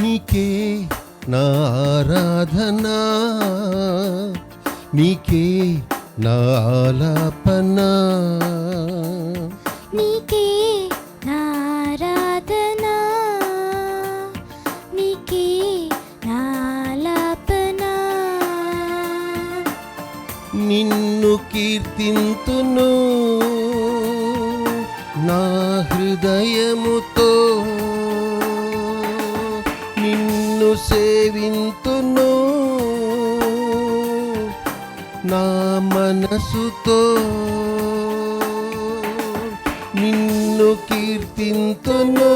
నీకే నా ఆరాధనా, నీకే నా ఆలాపన, నీకే నా ఆరాధనా, నీకే నా ఆలాపన. నిన్ను కీర్తింతును నా హృదయముతో, నిన్ను సేవింతును నా మనసుతో, నిన్ను కీర్తింతును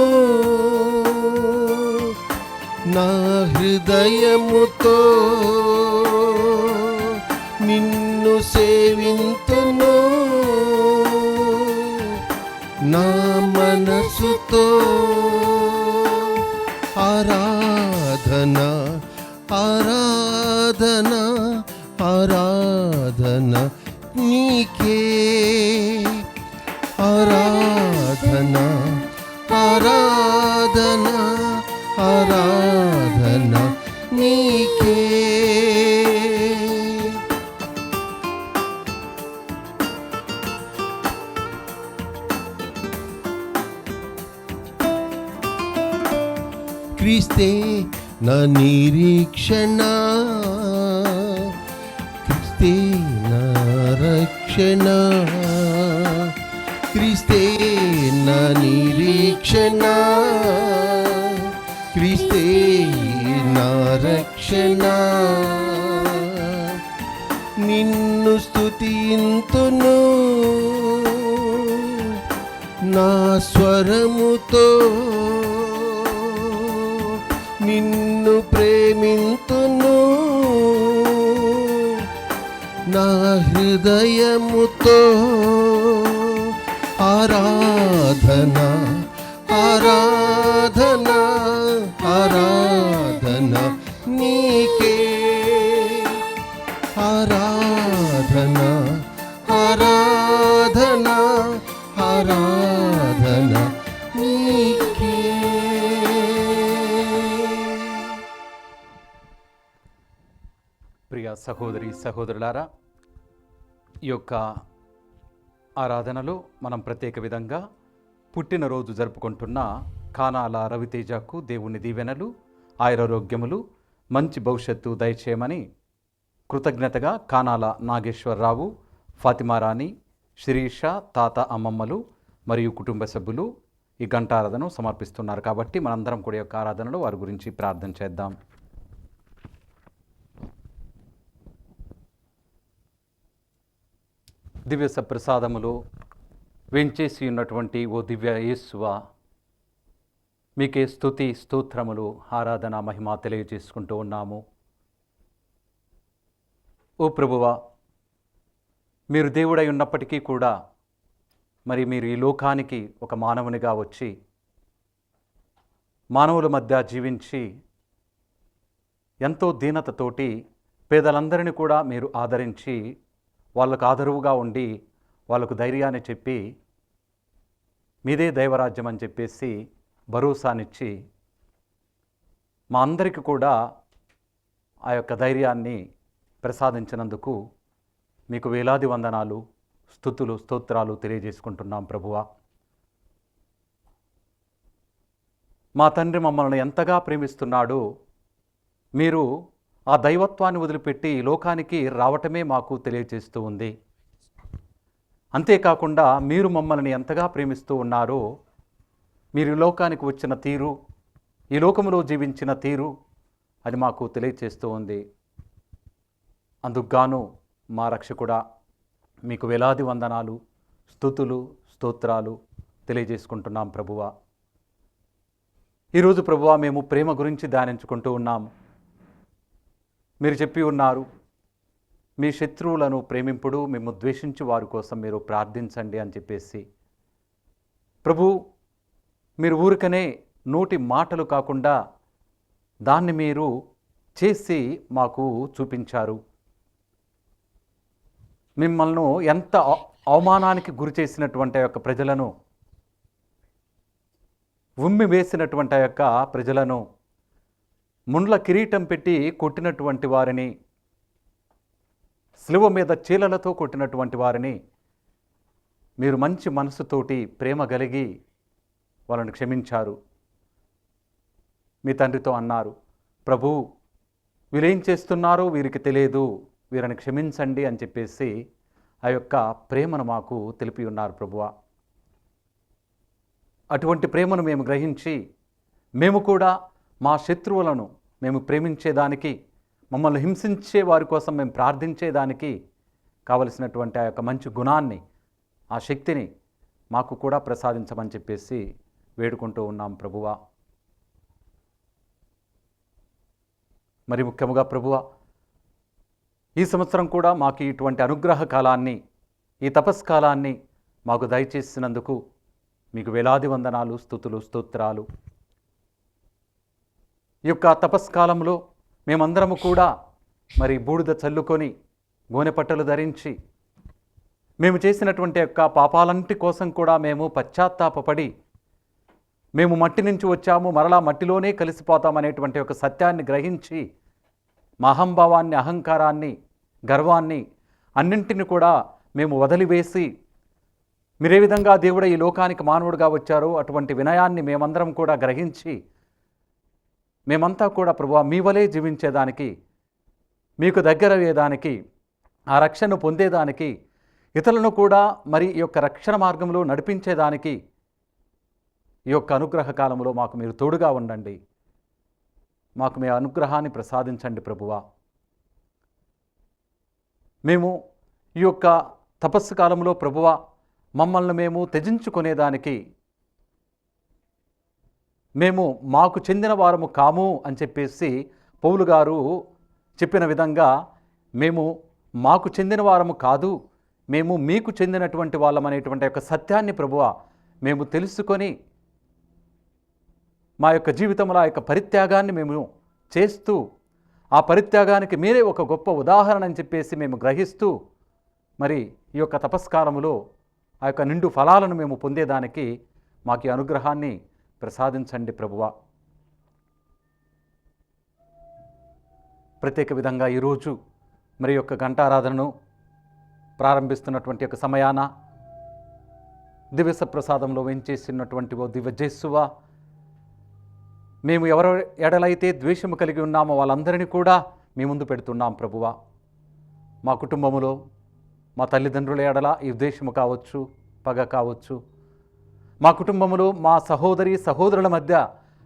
నా హృదయముతో, నిన్ను సేవింతును నా మనసుతో. ఆరాధన ఆరాధన ఆరాధన నీకే, ఆరాధన ఆరాధన ఆరాధన నీకే. క్రీస్తే నా నిరీక్షణ, క్రీస్తే నా రక్షణ, క్రీస్తే నా నిరీక్షణ, క్రీస్తే నా రక్షణ. నిన్ను స్తుతింతును నా స్వరముతో, నిన్ను ప్రేమింతును నా హృదయముతో. ఆరాధన ఆరాధన ఆరాధన నీకే, ఆరాధన ఆరాధన ఆరాధన నీకే. ప్రియ సహోదరి సహోదరులారా, ఈ యొక్క ఆరాధనలో మనం ప్రత్యేక విధంగా పుట్టినరోజు జరుపుకుంటున్న కానాల రవితేజకు దేవుని దీవెనలు, ఆయురారోగ్యములు, మంచి భవిష్యత్తు దయచేయమని కృతజ్ఞతగా కానాల నాగేశ్వరరావు, ఫాతిమారాణి, శిరీష, తాత, అమ్మమ్మలు మరియు కుటుంబ సభ్యులు ఈ గంటారాధన సమర్పిస్తున్నారు. కాబట్టి మనందరం కూడా యొక్క ఆరాధనలో వారి గురించి ప్రార్థన చేద్దాం. దివ్య సప్రసాదములు వెంచేసి ఉన్నటువంటి ఓ దివ్య యేసువా, మీకే స్తుతి స్తోత్రములు ఆరాధన మహిమ తెలియజేసుకుంటూ ఉన్నాము. ఓ ప్రభువా, మీరు దేవుడై ఉన్నప్పటికీ కూడా మరి మీరు ఈ లోకానికి ఒక మానవునిగా వచ్చి మానవుల మధ్య జీవించి ఎంతో దీనతతోటి పేదలందరినీ కూడా మీరు ఆదరించి వాళ్ళకు ఆదరువుగా ఉండి వాళ్ళకు ధైర్యాన్ని చెప్పి మీదే దైవరాజ్యం అని చెప్పేసి భరోసానిచ్చి మా అందరికీ కూడా ఆ యొక్క ధైర్యాన్ని ప్రసాదించినందుకు మీకు వేలాది వందనాలు, స్తుతులు, స్తోత్రాలు తెలియజేసుకుంటున్నాం ప్రభువా. మా తండ్రి మమ్మల్ని ఎంతగా ప్రేమిస్తున్నాడో మీరు ఆ దైవత్వాన్ని వదిలిపెట్టి ఈ లోకానికి రావటమే మాకు తెలియజేస్తూ ఉంది. అంతేకాకుండా మీరు మమ్మల్ని ఎంతగా ప్రేమిస్తూ ఉన్నారో మీరు ఈ లోకానికి వచ్చిన తీరు, ఈ లోకంలో జీవించిన తీరు అది మాకు తెలియజేస్తూ ఉంది. అందుకుగాను మా రక్షకుడా మీకు వేలాది వందనాలు, స్తుతులు, స్తోత్రాలు తెలియజేసుకుంటున్నాం ప్రభువా. ఈరోజు ప్రభువా మేము ప్రేమ గురించి ధ్యానించుకుంటూ ఉన్నాము. మీరు చెప్పి ఉన్నారు, మీ శత్రువులను ప్రేమింపుడు, మేము ద్వేషించి వారి కోసం మీరు ప్రార్థించండి అని చెప్పేసి. ప్రభు, మీరు ఊరికనే నోటి మాటలు కాకుండా దాన్ని మీరు చేసి మాకు చూపించారు. మిమ్మల్ని ఎంత అవమానానికి గురి చేసినటువంటి యొక్క ప్రజలను, ఉమ్మి వేసినటువంటి యొక్క ప్రజలను ముండ్ల కిరీటం పెట్టి కొట్టినటువంటి వారిని, శిలువ మీద చీలలతో కొట్టినటువంటి వారిని మీరు మంచి మనసుతోటి ప్రేమ కలిగి వాళ్ళని క్షమించారు. మీ తండ్రితో అన్నారు, ప్రభు వీరేం చేస్తున్నారో వీరికి తెలియదు, వీరిని క్షమించండి అని చెప్పేసి ఆ యొక్క ప్రేమను మాకు తెలిపి ఉన్నారు ప్రభువా. అటువంటి ప్రేమను మేము గ్రహించి మేము కూడా మా శత్రువులను మేము ప్రేమించేదానికి, మమ్మల్ని హింసించే వారి కోసం మేము ప్రార్థించేదానికి కావలసినటువంటి ఆ యొక్క మంచి గుణాన్ని, ఆ శక్తిని మాకు కూడా ప్రసాదించమని చెప్పేసి వేడుకుంటూ ఉన్నాం ప్రభువా. మరి ముఖ్యముగా ప్రభువా, ఈ సంవత్సరం కూడా మాకు ఇటువంటి అనుగ్రహ కాలాన్ని, ఈ తపస్కాలాన్ని మాకు దయచేసినందుకు మీకు వేలాది వందనాలు, స్తుతులు, స్తోత్రాలు. ఈ యొక్క తపస్కాలంలో మేమందరము కూడా మరి బూడిద చల్లుకొని గోనెపట్టలు ధరించి మేము చేసినటువంటి యొక్క పాపాలంటి కోసం కూడా మేము పశ్చాత్తాపపడి, మేము మట్టి నుంచి వచ్చాము, మరలా మట్టిలోనే కలిసిపోతామనేటువంటి ఒక సత్యాన్ని గ్రహించి మా అహంభావాన్ని, అహంకారాన్ని, గర్వాన్ని అన్నింటిని కూడా మేము వదిలివేసి, మీరే విధంగా దేవుడు ఈ లోకానికి మానవుడిగా వచ్చారో అటువంటి వినయాన్ని మేమందరం కూడా గ్రహించి మేమంతా కూడా ప్రభువా మీ వలే జీవించేదానికి, మీకు దగ్గర అయ్యేదానికి, ఆ రక్షణను పొందేదానికి, ఇతరులను కూడా మరి ఈ యొక్క రక్షణ మార్గంలో నడిపించేదానికి ఈ యొక్క అనుగ్రహ కాలంలో మాకు మీరు తోడుగా ఉండండి. మాకు మీ అనుగ్రహాన్ని ప్రసాదించండి ప్రభువా. మేము ఈ యొక్క తపస్సు కాలంలో ప్రభువా మమ్మల్ని మేము త్యజించుకునేదానికి, మేము మాకు చెందిన వారము కాము అని చెప్పేసి పౌలు గారు చెప్పిన విధంగా మేము మాకు చెందిన వారము కాదు, మేము మీకు చెందినటువంటి వాళ్ళం అనేటువంటి యొక్క సత్యాన్ని ప్రభువా మేము తెలుసుకొని మా యొక్క జీవితంలో ఆ యొక్క పరిత్యాగాన్ని మేము చేస్తూ, ఆ పరిత్యాగానికి మీరే ఒక గొప్ప ఉదాహరణ అని చెప్పేసి మేము గ్రహిస్తూ మరి ఈ యొక్క తపస్కారములో ఆ యొక్క నిండు ఫలాలను మేము పొందేదానికి మాకు ఈ అనుగ్రహాన్ని ప్రసాదించండి ప్రభువా. ప్రత్యేక విధంగా ఈరోజు మరి యొక్క గంటారాధనను ప్రారంభిస్తున్నటువంటి యొక్క సమయాన దివ్య ప్రసాదంలో వెంచేసినటువంటి ఓ దివ్య జేసువా, మేము ఎవరి ఎడలైతే ద్వేషము కలిగి ఉన్నామో వాళ్ళందరినీ కూడా మీ ముందు పెడుతున్నాం ప్రభువా. మా కుటుంబములో మా తల్లిదండ్రుల ఎడల ఈ ద్వేషము కావచ్చు, పగ కావచ్చు, మా కుటుంబములో మా సహోదరి సహోదరుల మధ్య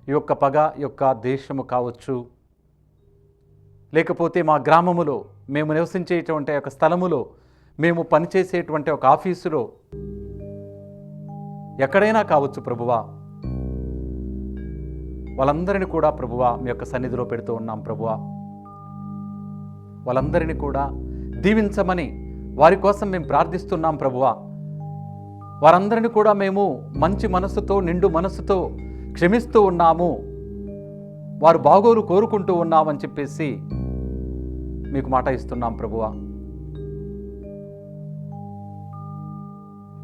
ఈ యొక్క పగ, ఈ యొక్క ద్వేషము కావచ్చు, లేకపోతే మా గ్రామములో మేము నివసించేటువంటి ఒక స్థలములో, మేము పనిచేసేటువంటి ఒక ఆఫీసులో, ఎక్కడైనా కావచ్చు ప్రభువా, వాళ్ళందరినీ కూడా ప్రభువా మీ యొక్క సన్నిధిలో పెడుతూ ఉన్నాం ప్రభువా. వాళ్ళందరినీ కూడా దీవించమని వారి కోసం మేము ప్రార్థిస్తున్నాం ప్రభువా. వారందరినీ కూడా మేము మంచి మనసుతో, నిండు మనసుతో క్షమిస్తూ ఉన్నాము, వారు బాగోలు కోరుకుంటూ ఉన్నామని చెప్పేసి మీకు మాట ఇస్తున్నాం ప్రభువా.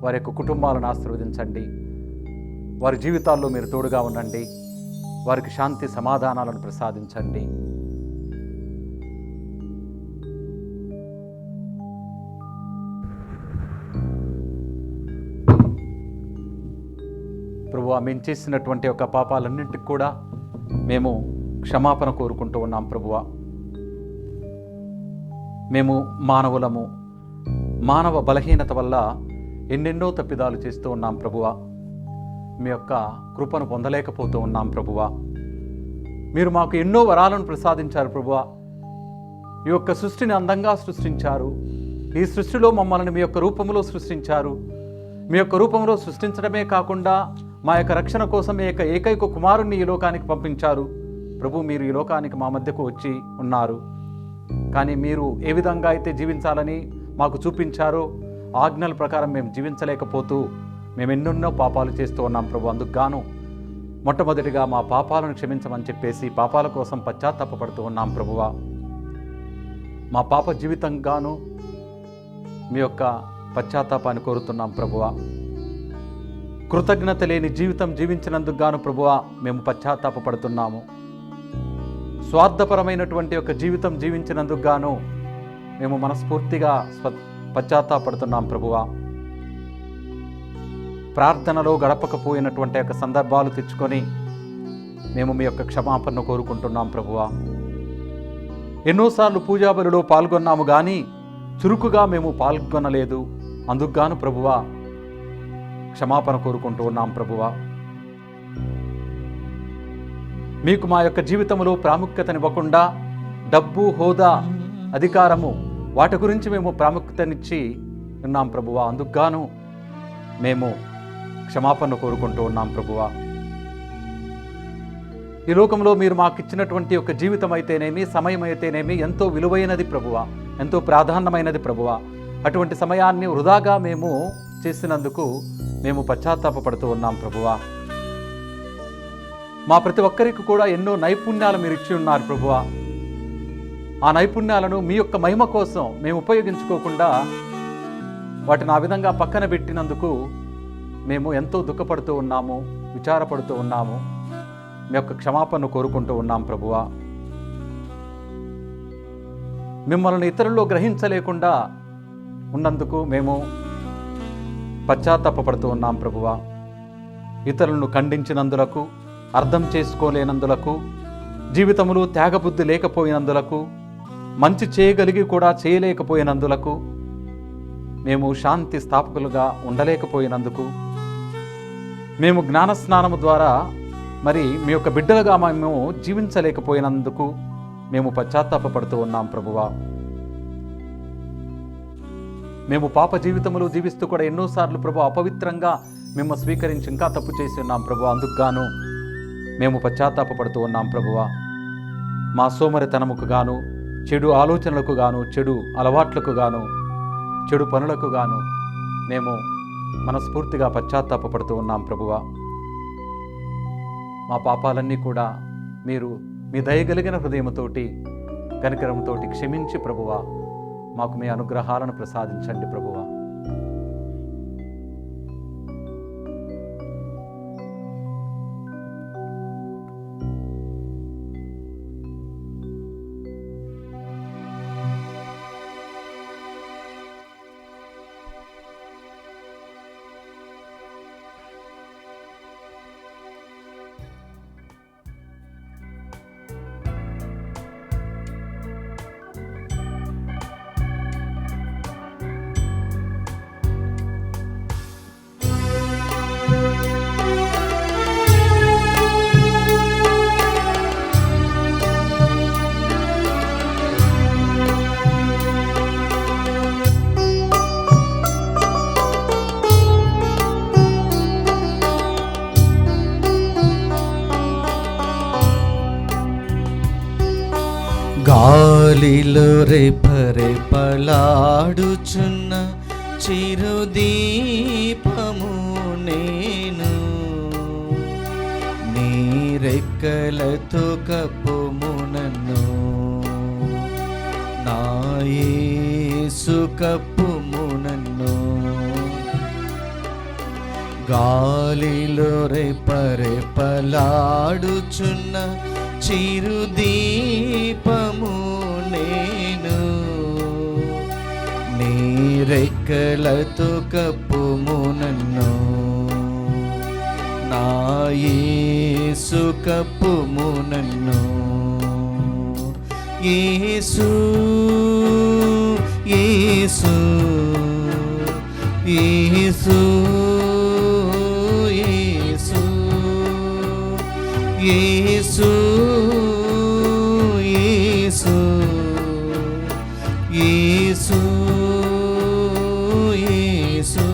వారి యొక్క కుటుంబాలను ఆశీర్వదించండి, వారి జీవితాల్లో మీరు తోడుగా ఉండండి, వారికి శాంతి సమాధానాలను ప్రసాదించండి. ప్రభువా, మేము చేసినటువంటి ఒక పాపాలన్నింటికి కూడా మేము క్షమాపణ కోరుకుంటూ ఉన్నాం ప్రభువా. మేము మానవులము, మానవ బలహీనత వల్ల ఎన్నెన్నో తప్పిదాలు చేస్తూ ఉన్నాం ప్రభువా. మీ యొక్క కృపను పొందలేకపోతూ ఉన్నాం ప్రభువా. మీరు మాకు ఎన్నో వరాలను ప్రసాదించారు ప్రభువా. ఈ యొక్క సృష్టిని అందంగా సృష్టించారు. ఈ సృష్టిలో మమ్మల్ని మీ యొక్క రూపంలో సృష్టించారు. మీ యొక్క రూపంలో సృష్టించడమే కాకుండా మా యొక్క రక్షణ కోసం మీ యొక్క ఏకైక కుమారుణ్ణి ఈ లోకానికి పంపించారు ప్రభు. మీరు ఈ లోకానికి మా మధ్యకు వచ్చి ఉన్నారు, కానీ మీరు ఏ విధంగా అయితే జీవించాలని మాకు చూపించారో ఆజ్ఞల ప్రకారం మేము జీవించలేకపోతూ మేము ఎన్నెన్నో పాపాలు చేస్తూ ఉన్నాం ప్రభు. అందుకు గాను మొట్టమొదటిగా మా పాపాలను క్షమించమని చెప్పేసి పాపాల కోసం పశ్చాత్తాపపడుతూ ఉన్నాం ప్రభువా. మా పాప జీవితంగాను మీ యొక్క పశ్చాత్తాపాన్ని కోరుతున్నాం ప్రభువా. కృతజ్ఞత లేని జీవితం జీవించినందుకు గాను ప్రభువా మేము పశ్చాత్తాపపడుతున్నాము. స్వార్థపరమైనటువంటి ఒక జీవితం జీవించినందుకు గాను మేము మనస్ఫూర్తిగా పశ్చాత్తాపడుతున్నాం ప్రభువా. ప్రార్థనలో గడపకపోయినటువంటి యొక్క సందర్భాలు తెచ్చుకొని మేము మీ యొక్క క్షమాపణను కోరుకుంటున్నాం ప్రభువా. ఎన్నోసార్లు పూజా బలిలో పాల్గొన్నాము కానీ చురుకుగా మేము పాల్గొనలేదు. అందుకుగాను ప్రభువా క్షమాపణ కోరుకుంటూ ఉన్నాం ప్రభువా. మీకు మా యొక్క జీవితంలో ప్రాముఖ్యతనివ్వకుండా డబ్బు, హోదా, అధికారము వాటి గురించి మేము ప్రాముఖ్యతనిచ్చి ఉన్నాం ప్రభువా. అందుకుగాను మేము క్షమాపణ కోరుకుంటూ ఉన్నాం ప్రభువా. ఈ లోకంలో మీరు మాకు ఇచ్చినటువంటి ఒక జీవితం అయితేనేమి, సమయం అయితేనేమి ఎంతో విలువైనది ప్రభువా, ఎంతో ప్రాధాన్యమైనది ప్రభువా. అటువంటి సమయాన్ని వృధాగా మేము చేసినందుకు మేము పశ్చాత్తాపడుతూ ఉన్నాం ప్రభువా. మా ప్రతి ఒక్కరికి కూడా ఎన్నో నైపుణ్యాలు మీరు ఇచ్చి ఉన్నారు ప్రభువా. ఆ నైపుణ్యాలను మీ యొక్క మహిమ కోసం మేము ఉపయోగించుకోకుండా వాటిని ఆ విధంగా పక్కన పెట్టినందుకు మేము ఎంతో దుఃఖపడుతూ ఉన్నాము, విచారపడుతూ ఉన్నాము. మీ యొక్క క్షమాపణను కోరుకుంటూ ఉన్నాం ప్రభువా. మిమ్మల్ని ఇతరుల్లో గ్రహించలేకుండా ఉన్నందుకు మేము పశ్చాత్తాపడుతూ ఉన్నాం ప్రభువా. ఇతరులను ఖండించినందులకు, అర్థం చేసుకోలేనందులకు, జీవితములో త్యాగబుద్ధి లేకపోయినందులకు, మంచి చేయగలిగి కూడా చేయలేకపోయినందులకు, మేము శాంతి స్థాపకులుగా ఉండలేకపోయినందుకు, మేము జ్ఞానస్నానము ద్వారా మరి మీ యొక్క బిడ్డలుగా మేము జీవించలేకపోయినందుకు మేము పశ్చాత్తాపడుతూ ఉన్నాం ప్రభువా. మేము పాప జీవితములు జీవిస్తూ కూడా ఎన్నోసార్లు ప్రభు అపవిత్రంగా మేము స్వీకరించి ఇంకా తప్పు చేసి ఉన్నాం ప్రభు. అందుకు గాను మేము పశ్చాత్తాపడుతూ ఉన్నాం ప్రభువా. మా సోమరితనముకు గాను, చెడు ఆలోచనలకు గాను, చెడు అలవాట్లకు గాను, చెడు పనులకు గాను మేము మనస్ఫూర్తిగా పశ్చాత్తాపడుతూ ఉన్నాం ప్రభువా. మా పాపాలన్నీ కూడా మీరు మీ దయగలిగిన హృదయముతోటి, కనికరంతోటి క్షమించి ప్రభువా మాకు మీ అనుగ్రహాలను ప్రసాదించండి ప్రభువా. గాలిలో రెపరెపలాడుచున్న చిరుదీపము నేను, నీ రెక్కలతో కప్పుము నన్ను, నా యేసు కప్పుము నన్ను. గాలిలో రెపరెపలాడుచున్న చిరుదీపము నేను, నీ రెక్కలతో కప్పుము నన్ను, నా యేసు కప్పుము నన్ను. యేసు యేసు యేసు యేసు యేసు యేసు యేసు యేసు.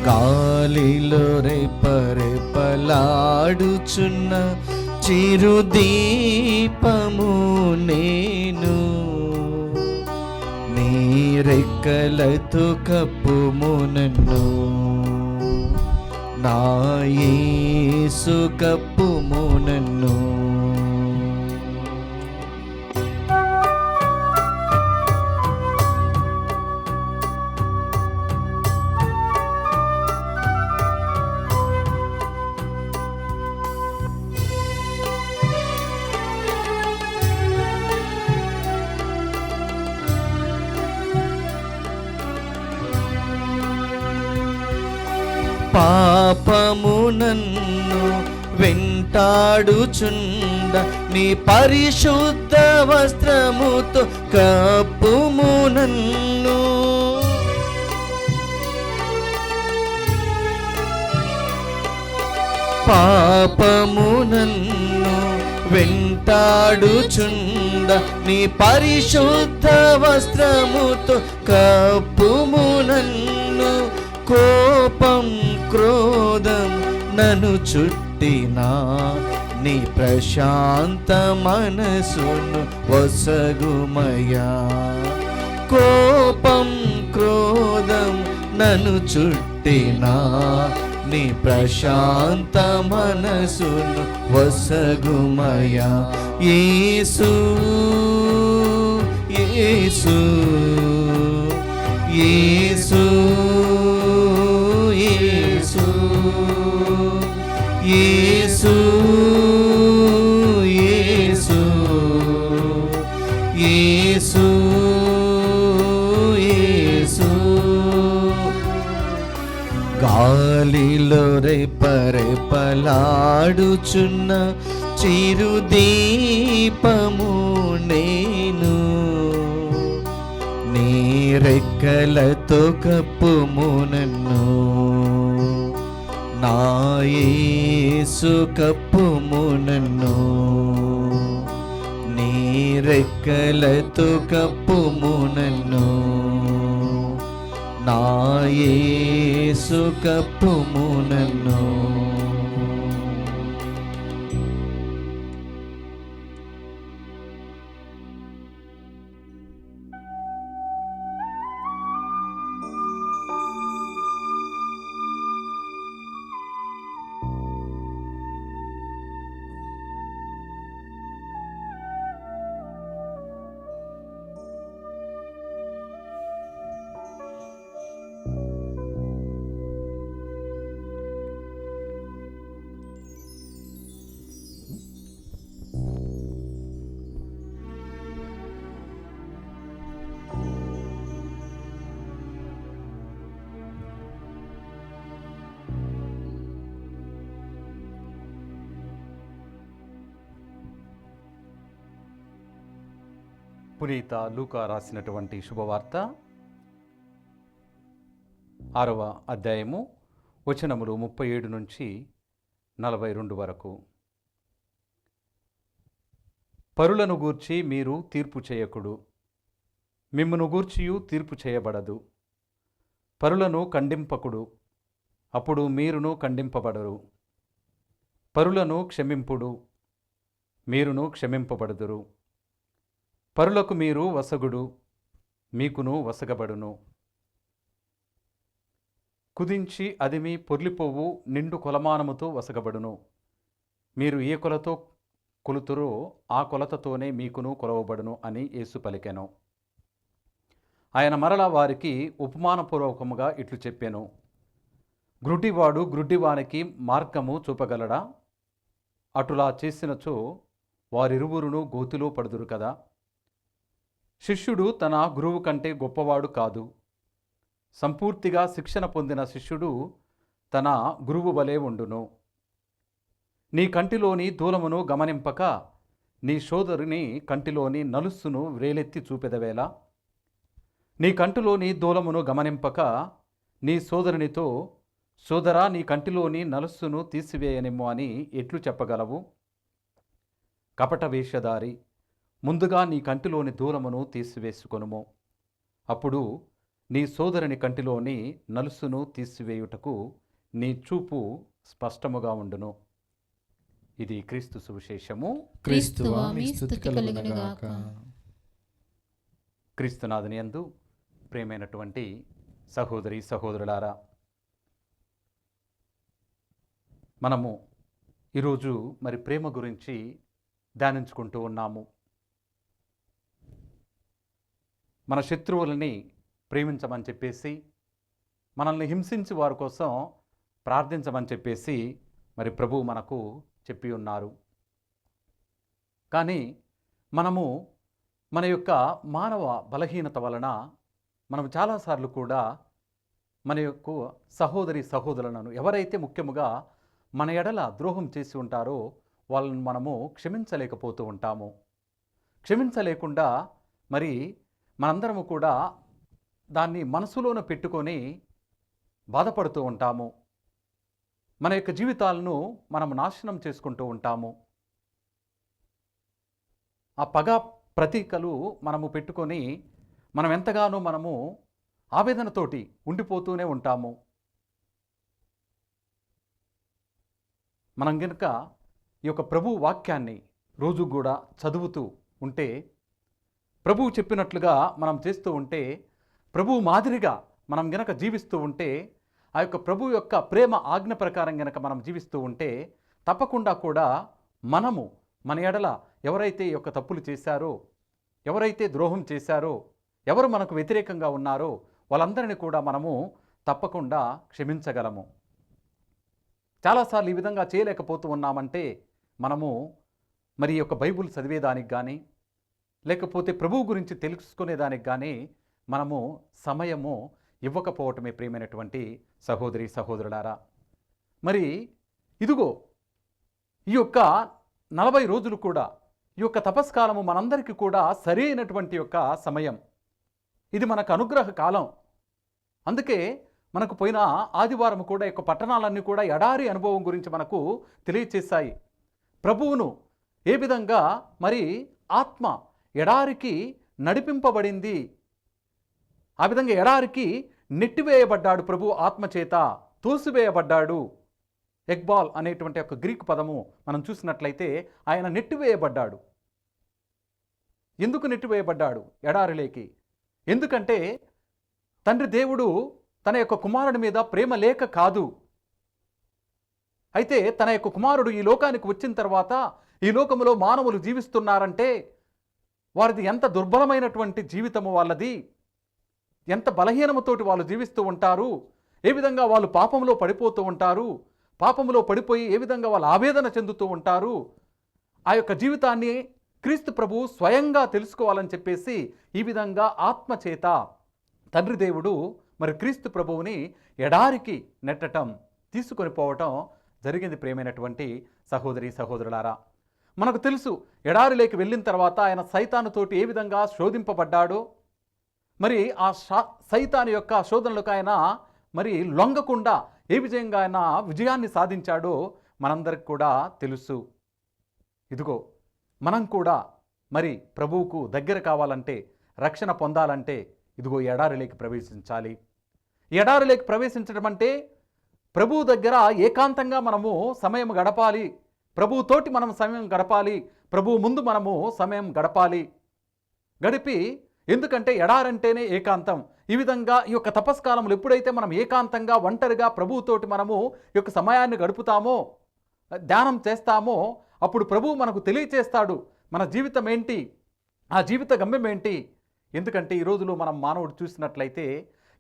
గాలిలో రెపరెపలాడుచున్న చిరుదీపము నేను, నీ రెక్కలతో కప్పుము నన్ను, నా యేసు కప్పుము నన్ను. పాపము నన్ను వెంటాడుచుండ నీ పరిశుద్ధ వస్త్రముతో కప్పుము నన్ను. పాపము నన్ను వెంటాడుచుండ నీ పరిశుద్ధ వస్త్రముతో కప్పుము నన్ను. కోపం క్రోధం నన్ను చుట్టినా నీ ప్రశాంత మనసును వసగుమయా. కోపం క్రోధం నన్ను చుట్టినా నీ ప్రశాంత మనసును వసగుమయా. యేసు యేసు యేసు యేసు యేసు యేసు యేసు యేసు. గాలిలో రెపరెపలాడుచున్న చిరుదీపము నేను. నీ రెక్కలతో కప్పుము నన్ను. నా యేసు కప్పుము నన్ను. నీ రెక్కలతో కప్పుము నన్ను. నా యేసు కప్పుము నన్ను. పునీత లూకా రాసినటువంటి శుభవార్త 6వ అధ్యాయము వచనములు 37 నుంచి 42 వరకు. పరులను గూర్చి మీరు తీర్పు చేయకుడు, మిమ్మును గూర్చియు తీర్పు చేయబడదు. పరులను ఖండింపకుడు, అప్పుడు మీరును ఖండింపబడరు. పరులను క్షమింపుడు, మీరును క్షమింపబడుదురు. పరులకు మీరు వసగుడు, మీకును వసగబడును. కుదించి అదిమి పొర్లిపోవు నిండు కొలమానముతో వసగబడును. మీరు ఏ కొలతో కొలుతురో ఆ కొలతతోనే మీకును కొలవబడును అని యేసు పలికెను. ఆయన మరలా వారికి ఉపమానపూర్వకముగా ఇట్లు చెప్పెను. గ్రుడ్డివాడు గ్రుడ్డివానికి మార్గము చూపగలడా? అటులా చేసినచో వారిరువురును గోతిలో పడుదురు కదా. శిష్యుడు తన గురువు కంటే గొప్పవాడు కాదు. సంపూర్తిగా శిక్షణ పొందిన శిష్యుడు తన గురువు వలె ఉండును. నీ కంటిలోని దూలమును గమనింపక నీ సోదరుని కంటిలోని నలుస్సును వ్రేలెత్తి చూపెదవేలా? నీ కంటిలోని దూలమును గమనింపక నీ సోదరునితో, సోదరా నీ కంటిలోని నలుస్సును తీసివేయనిమ్ము అని ఎట్లు చెప్పగలవు? కపట వేషధారి, ముందుగా నీ కంటిలోని దూలమును తీసివేసుకొనుము. అప్పుడు నీ సోదరుని కంటిలోని నలుసును తీసివేయుటకు నీ చూపు స్పష్టముగా ఉండును. ఇది క్రీస్తు సువిశేషము. క్రీస్తువా మీ స్తుతి కలుగును గాక. క్రీస్తునాథుని యందు ప్రియమైనటువంటి సహోదరి సహోదరులారా, మనము ఈరోజు మరి ప్రేమ గురించి ధ్యానించుకుంటూ ఉన్నాము. మన శత్రువులని ప్రేమించమని చెప్పేసి, మనల్ని హింసించి వారి కోసం ప్రార్థించమని చెప్పేసి మరి ప్రభువు మనకు చెప్పి ఉన్నారు. కానీ మనము మన యొక్క మానవ బలహీనత వలన మనం చాలాసార్లు కూడా మన యొక్క సహోదరి సహోదరులను ఎవరైతే ముఖ్యముగా మన ఎడల ద్రోహం చేసి ఉంటారో వాళ్ళను మనము క్షమించలేకపోతూ ఉంటాము. క్షమించలేకుండా మరి మనందరము కూడా దాన్ని మనసులోన పెట్టుకొని బాధపడుతూ ఉంటాము. మన యొక్క జీవితాలను మనం నాశనం చేసుకుంటూ ఉంటాము. ఆ పగ ప్రతీకలు మనము పెట్టుకొని మనం ఎంతగానో మనము ఆవేదనతోటి ఉండిపోతూనే ఉంటాము. మనం గనుక ఈ యొక్క ప్రభు వాక్యాన్ని రోజు కూడా చదువుతూ ఉంటే, ప్రభువు చెప్పినట్లుగా మనం చేస్తూ ఉంటే, ప్రభువు మాదిరిగా మనం గనక జీవిస్తూ ఉంటే, ఆ యొక్క ప్రభు యొక్క ప్రేమ ఆజ్ఞ ప్రకారం గనక మనం జీవిస్తూ ఉంటే, తప్పకుండా కూడా మనము మన ఎడల ఎవరైతే ఈ యొక్క తప్పులు చేశారో, ఎవరైతే ద్రోహం చేశారో, ఎవరు మనకు వ్యతిరేకంగా ఉన్నారో వాళ్ళందరినీ కూడా మనము తప్పకుండా క్షమించగలము. చాలాసార్లు ఈ విధంగా చేయలేకపోతూ ఉన్నామంటే మనము మరి యొక్క బైబుల్ చదివేదానికి కానీ లేకపోతే ప్రభువు గురించి తెలుసుకునేదానికి కానీ మనము సమయము ఇవ్వకపోవటమే ప్రియమైనటువంటి సహోదరి సహోదరులారా. మరి ఇదిగో ఈ యొక్క 40 రోజులు కూడా ఈ యొక్క తపస్కాలము మనందరికీ కూడా సరి అయినటువంటి యొక్క సమయం. ఇది మనకు అనుగ్రహ కాలం. అందుకే మనకు పోయిన ఆదివారం కూడా యొక్క పట్టణాలన్నీ కూడా ఎడారి అనుభవం గురించి మనకు తెలియచేశాయి. ప్రభువును ఏ విధంగా మరి ఆత్మ ఎడారికి నడిపింపబడింది, ఆ విధంగా ఎడారికి నెట్టివేయబడ్డాడు ప్రభు ఆత్మచేత, తోసివేయబడ్డాడు. ఎగ్బాల్ అనేటువంటి ఒక గ్రీకు పదము మనం చూసినట్లయితే ఆయన నెట్టివేయబడ్డాడు. ఎందుకు నెట్టివేయబడ్డాడు ఎడారిలోకి? ఎందుకంటే తండ్రి దేవుడు తన యొక్క కుమారుడి మీద ప్రేమ లేక కాదు. అయితే తన యొక్క కుమారుడు ఈ లోకానికి వచ్చిన తర్వాత ఈ లోకములో మానవులు జీవిస్తున్నారంటే వారిది ఎంత దుర్బలమైనటువంటి జీవితము వాళ్ళది, ఎంత బలహీనముతోటి వాళ్ళు జీవిస్తూ ఉంటారు, ఏ విధంగా వాళ్ళు పాపంలో పడిపోతూ ఉంటారు, పాపంలో పడిపోయి ఏ విధంగా వాళ్ళు ఆవేదన చెందుతూ ఉంటారు. ఆ యొక్క జీవితాన్ని క్రీస్తు ప్రభువు స్వయంగా తెలుసుకోవాలని చెప్పేసి ఈ విధంగా ఆత్మచేత తండ్రి దేవుడు మరి క్రీస్తు ప్రభువుని ఎడారికి నెట్టటం, తీసుకొని పోవటం జరిగింది. ప్రియమైనటువంటి సహోదరి సహోదరులారా, మనకు తెలుసు ఎడారిలోకి వెళ్ళిన తర్వాత ఆయన సైతానుతోటి ఏ విధంగా శోధింపబడ్డాడో, మరి ఆ సైతాను యొక్క శోధనలకు ఆయన మరి లొంగకుండా ఏ విధంగా ఆయన విజయాన్ని సాధించాడో మనందరికి కూడా తెలుసు. ఇదిగో మనం కూడా మరి ప్రభువుకు దగ్గర కావాలంటే, రక్షణ పొందాలంటే ఇదిగో ఎడారిలోకి ప్రవేశించాలి. ఎడారిలోకి ప్రవేశించడం అంటే ప్రభువు దగ్గర ఏకాంతంగా మనము సమయం గడపాలి, ప్రభువుతోటి మనం సమయం గడపాలి, ప్రభువు ముందు మనము సమయం గడపాలి. గడిపి, ఎందుకంటే ఎడారంటేనే ఏకాంతం. ఈ విధంగా ఈ యొక్క తపస్కాలంలో ఎప్పుడైతే మనం ఏకాంతంగా ఒంటరిగా ప్రభువుతోటి మనము ఈ యొక్క సమయాన్ని గడుపుతామో, ధ్యానం చేస్తామో, అప్పుడు ప్రభువు మనకు తెలియచేస్తాడు మన జీవితం ఏంటి, ఆ జీవిత గమ్యం ఏంటి. ఎందుకంటే ఈ రోజులో మనం మానవుడు చూసినట్లయితే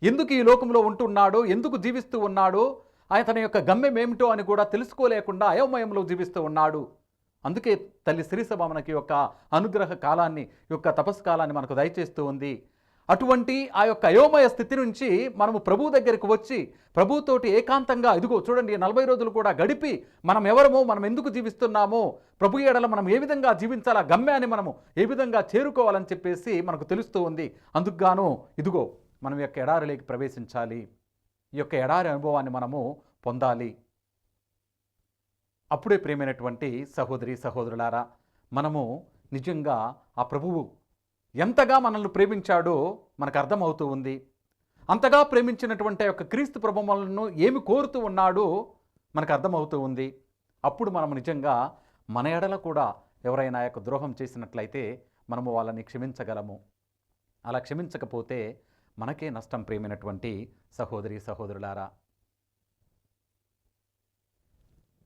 ఎందుకు ఈ లోకంలో ఉంటున్నాడో, ఎందుకు జీవిస్తూ ఉన్నాడో, ఆయన తన యొక్క గమ్యం ఏమిటో అని కూడా తెలుసుకోలేకుండా అయోమయంలో జీవిస్తూ ఉన్నాడు. అందుకే తల్లి శ్రీసభ మనకి యొక్క అనుగ్రహ కాలాన్ని, యొక్క తపస్కాలాన్ని మనకు దయచేస్తూ ఉంది. అటువంటి ఆ యొక్క అయోమయ స్థితి నుంచి మనము ప్రభు దగ్గరికి వచ్చి ప్రభుతోటి ఏకాంతంగా ఇదిగో చూడండి 40 రోజులు కూడా గడిపి మనం ఎవరమో, మనం ఎందుకు జీవిస్తున్నామో, ప్రభు ఎడల మనం ఏ విధంగా జీవించాలా, గమ్యాన్ని మనము ఏ విధంగా చేరుకోవాలని చెప్పేసి మనకు తెలుస్తూ ఉంది. అందుకుగాను ఇదిగో మనం యొక్క ఎడారిలోకి ప్రవేశించాలి, ఈ యొక్క ఎడారి అనుభవాన్ని మనము పొందాలి. అప్పుడే ప్రియమైనటువంటి సహోదరి సహోదరులారా, మనము నిజంగా ఆ ప్రభువు ఎంతగా మనల్ని ప్రేమించాడో మనకు అర్థమవుతూ ఉంది. అంతగా ప్రేమించినటువంటి యొక్క క్రీస్తు ప్రభు మనల్ని ఏమి కోరుతూ ఉన్నాడో మనకు అర్థమవుతూ ఉంది. అప్పుడు మనం నిజంగా మన ఎడల కూడా ఎవరైనా యొక్క ద్రోహం చేసినట్లయితే మనము వాళ్ళని క్షమించగలము. అలా క్షమించకపోతే మనకే నష్టం. ప్రియమైనటువంటి సహోదరి సహోదరులారా,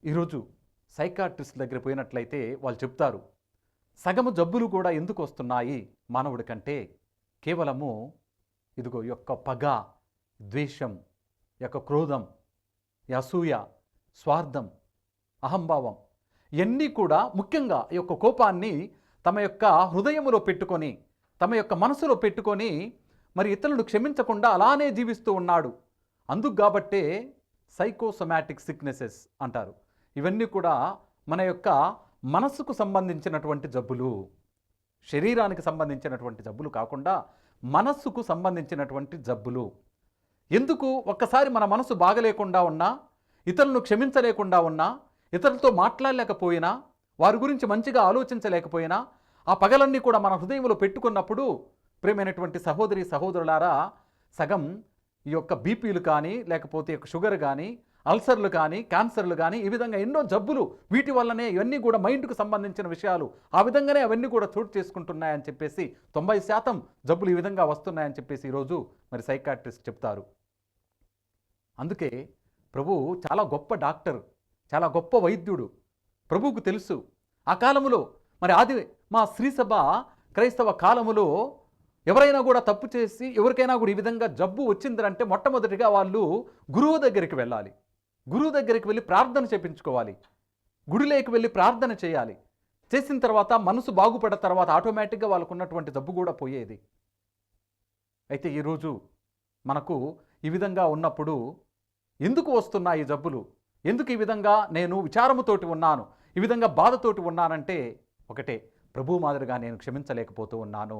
ఈరోజు సైకాట్రిస్ట్ దగ్గర పోయినట్లయితే వాళ్ళు చెప్తారు, సగము జబ్బులు కూడా ఎందుకు వస్తున్నాయి మానవుడి కంటే కేవలము ఇదిగో యొక్క పగ, ద్వేషం, యొక్క క్రోధం, అసూయ, స్వార్థం, అహంభావం ఇవన్నీ కూడా ముఖ్యంగా ఈ యొక్క కోపాన్ని తమ యొక్క హృదయములో పెట్టుకొని, తమ యొక్క మనసులో పెట్టుకొని మరి ఇతరులను క్షమించకుండా అలానే జీవిస్తూ ఉన్నాడు. అందుకు కాబట్టే సైకోసొమాటిక్ సిక్నెసెస్ అంటారు. ఇవన్నీ కూడా మన యొక్క మనసుకు సంబంధించినటువంటి జబ్బులు, శరీరానికి సంబంధించినటువంటి జబ్బులు కాకుండా మనస్సుకు సంబంధించినటువంటి జబ్బులు. ఎందుకు? ఒక్కసారి మన మనసు బాగలేకుండా ఉన్నా, ఇతరులను క్షమించలేకుండా ఉన్నా, ఇతరులతో మాట్లాడలేకపోయినా, వారి గురించి మంచిగా ఆలోచించలేకపోయినా, ఆ పగలన్నీ కూడా మన హృదయంలో పెట్టుకున్నప్పుడు ప్రియమైనటువంటి సహోదరి సహోదరులారా, సగం ఈ యొక్క బీపీలు కానీ, లేకపోతే షుగర్ కానీ, అల్సర్లు కానీ, క్యాన్సర్లు కానీ, ఈ విధంగా ఎన్నో జబ్బులు వీటి వల్లనే ఇవన్నీ కూడా మైండ్కు సంబంధించిన విషయాలు, ఆ విధంగానే అవన్నీ కూడా చోటు చేసుకుంటున్నాయని చెప్పేసి 90% జబ్బులు ఈ విధంగా వస్తున్నాయని చెప్పేసి ఈరోజు మరి సైకాట్రిస్ట్ చెప్తారు. అందుకే ప్రభు చాలా గొప్ప డాక్టర్, చాలా గొప్ప వైద్యుడు. ప్రభువుకు తెలుసు. ఆ కాలములో మరి మా శ్రీసభ క్రైస్తవ కాలములో ఎవరైనా కూడా తప్పు చేసి ఎవరికైనా కూడా ఈ విధంగా జబ్బు వచ్చిందంటే మొట్టమొదటిగా వాళ్ళు గురువు దగ్గరికి వెళ్ళాలి. గురువు దగ్గరికి వెళ్ళి ప్రార్థన చేపించుకోవాలి. గుడిలోకి వెళ్ళి ప్రార్థన చేయాలి. చేసిన తర్వాత మనసు బాగుపడిన తర్వాత ఆటోమేటిక్గా వాళ్ళకు ఉన్నటువంటి జబ్బు కూడా పోయేది. అయితే ఈరోజు మనకు ఈ విధంగా ఉన్నప్పుడు ఎందుకు వస్తున్నాయి ఈ జబ్బులు? ఎందుకు ఈ విధంగా నేను విచారముతోటి ఉన్నాను, ఈ విధంగా బాధతోటి ఉన్నానంటే ఒకటే, ప్రభు మాదిరిగా నేను క్షమించలేకపోతూ ఉన్నాను.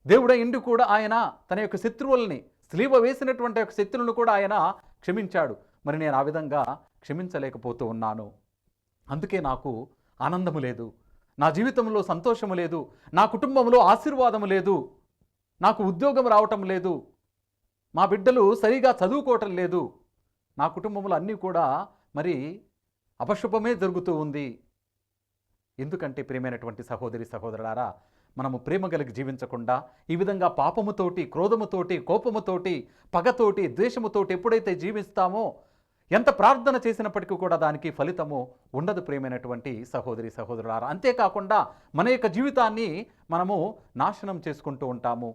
దేవుడే ఇండు కూడా ఆయన తన యొక్క శత్రువుల్ని, స్లీవ వేసినటువంటి యొక్క శత్రువులను కూడా ఆయన క్షమించాడు. మరి నేను ఆ విధంగా క్షమించలేకపోతూ ఉన్నాను. అందుకే నాకు ఆనందము లేదు, నా జీవితంలో సంతోషము లేదు, నా కుటుంబంలో ఆశీర్వాదము లేదు, నాకు ఉద్యోగం రావటం లేదు, మా బిడ్డలు సరిగా చదువుకోవటం లేదు, నా కుటుంబంలో అన్నీ కూడా మరి అపశుభమే జరుగుతూ ఉంది. ఎందుకంటే ప్రియమైనటువంటి సహోదరి సహోదరులారా, మనము ప్రేమ కలిగి జీవించకుండా ఈ విధంగా పాపముతోటి, క్రోధముతోటి, కోపముతోటి, పగతోటి, ద్వేషముతోటి ఎప్పుడైతే జీవిస్తామో ఎంత ప్రార్థన చేసినప్పటికీ కూడా దానికి ఫలితము ఉండదు ప్రియమైనటువంటి సహోదరి సహోదరులారా. అంతేకాకుండా మన యొక్క జీవితాన్ని మనము నాశనం చేసుకుంటూ ఉంటాము.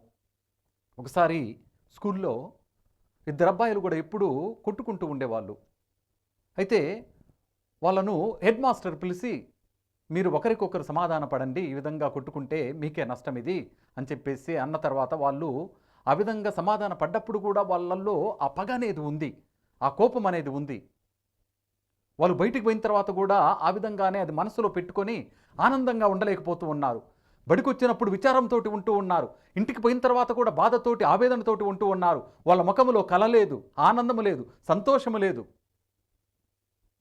ఒకసారి స్కూల్లో 2 అబ్బాయిలు కూడా ఎప్పుడూ కొట్టుకుంటూ ఉండేవాళ్ళు. అయితే వాళ్ళను హెడ్ మాస్టర్ పిలిచి, మీరు ఒకరికొకరు సమాధాన పడండి, ఈ విధంగా కొట్టుకుంటే మీకే నష్టం ఇది అని చెప్పేసి అన్న తర్వాత వాళ్ళు ఆ విధంగా సమాధాన పడ్డప్పుడు కూడా వాళ్ళల్లో ఆ పగ అనేది ఉంది, ఆ కోపం అనేది ఉంది. వాళ్ళు బయటికి పోయిన తర్వాత కూడా ఆ విధంగానే అది మనసులో పెట్టుకొని ఆనందంగా ఉండలేకపోతూ ఉన్నారు. బడికి వచ్చినప్పుడు విచారంతో ఉంటూ ఉన్నారు, ఇంటికి పోయిన తర్వాత కూడా బాధతోటి, ఆవేదనతోటి ఉంటూ ఉన్నారు. వాళ్ళ ముఖములో కల లేదు, ఆనందము లేదు, సంతోషము లేదు.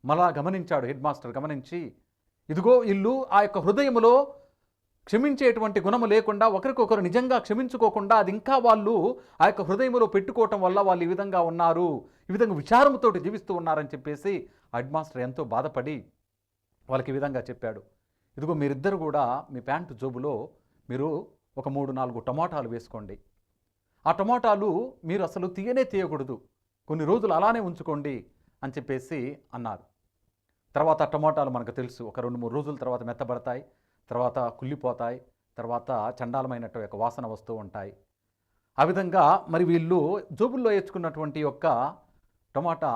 మళ్ళా గమనించాడు హెడ్ మాస్టర్. గమనించి, ఇదిగో ఇల్లు ఆ యొక్క హృదయములో క్షమించేటువంటి గుణము లేకుండా, ఒకరికొకరు నిజంగా క్షమించుకోకుండా అది ఇంకా వాళ్ళు ఆ యొక్క హృదయములో పెట్టుకోవటం వల్ల వాళ్ళు ఈ విధంగా ఉన్నారు, ఈ విధంగా విచారముతో జీవిస్తూ ఉన్నారని చెప్పేసి హెడ్ మాస్టర్ ఎంతో బాధపడి వాళ్ళకి ఈ విధంగా చెప్పాడు. ఇదిగో మీరిద్దరు కూడా మీ ప్యాంటు జోబులో మీరు ఒక 3-4 టమాటాలు వేసుకోండి. ఆ టమాటాలు మీరు అసలు తీయకూడదు, కొన్ని రోజులు అలానే ఉంచుకోండి అని చెప్పేసి అన్నారు. తర్వాత టమాటాలు మనకు తెలుసు, ఒక 2-3 రోజుల తర్వాత మెత్తబడతాయి, తర్వాత కుళ్ళిపోతాయి, తర్వాత చండాలమైనట్టు యొక్క వాసన వస్తూ ఉంటాయి. ఆ విధంగా మరి వీళ్ళు జోబుల్లో వేసుకున్నటువంటి యొక్క టమాటా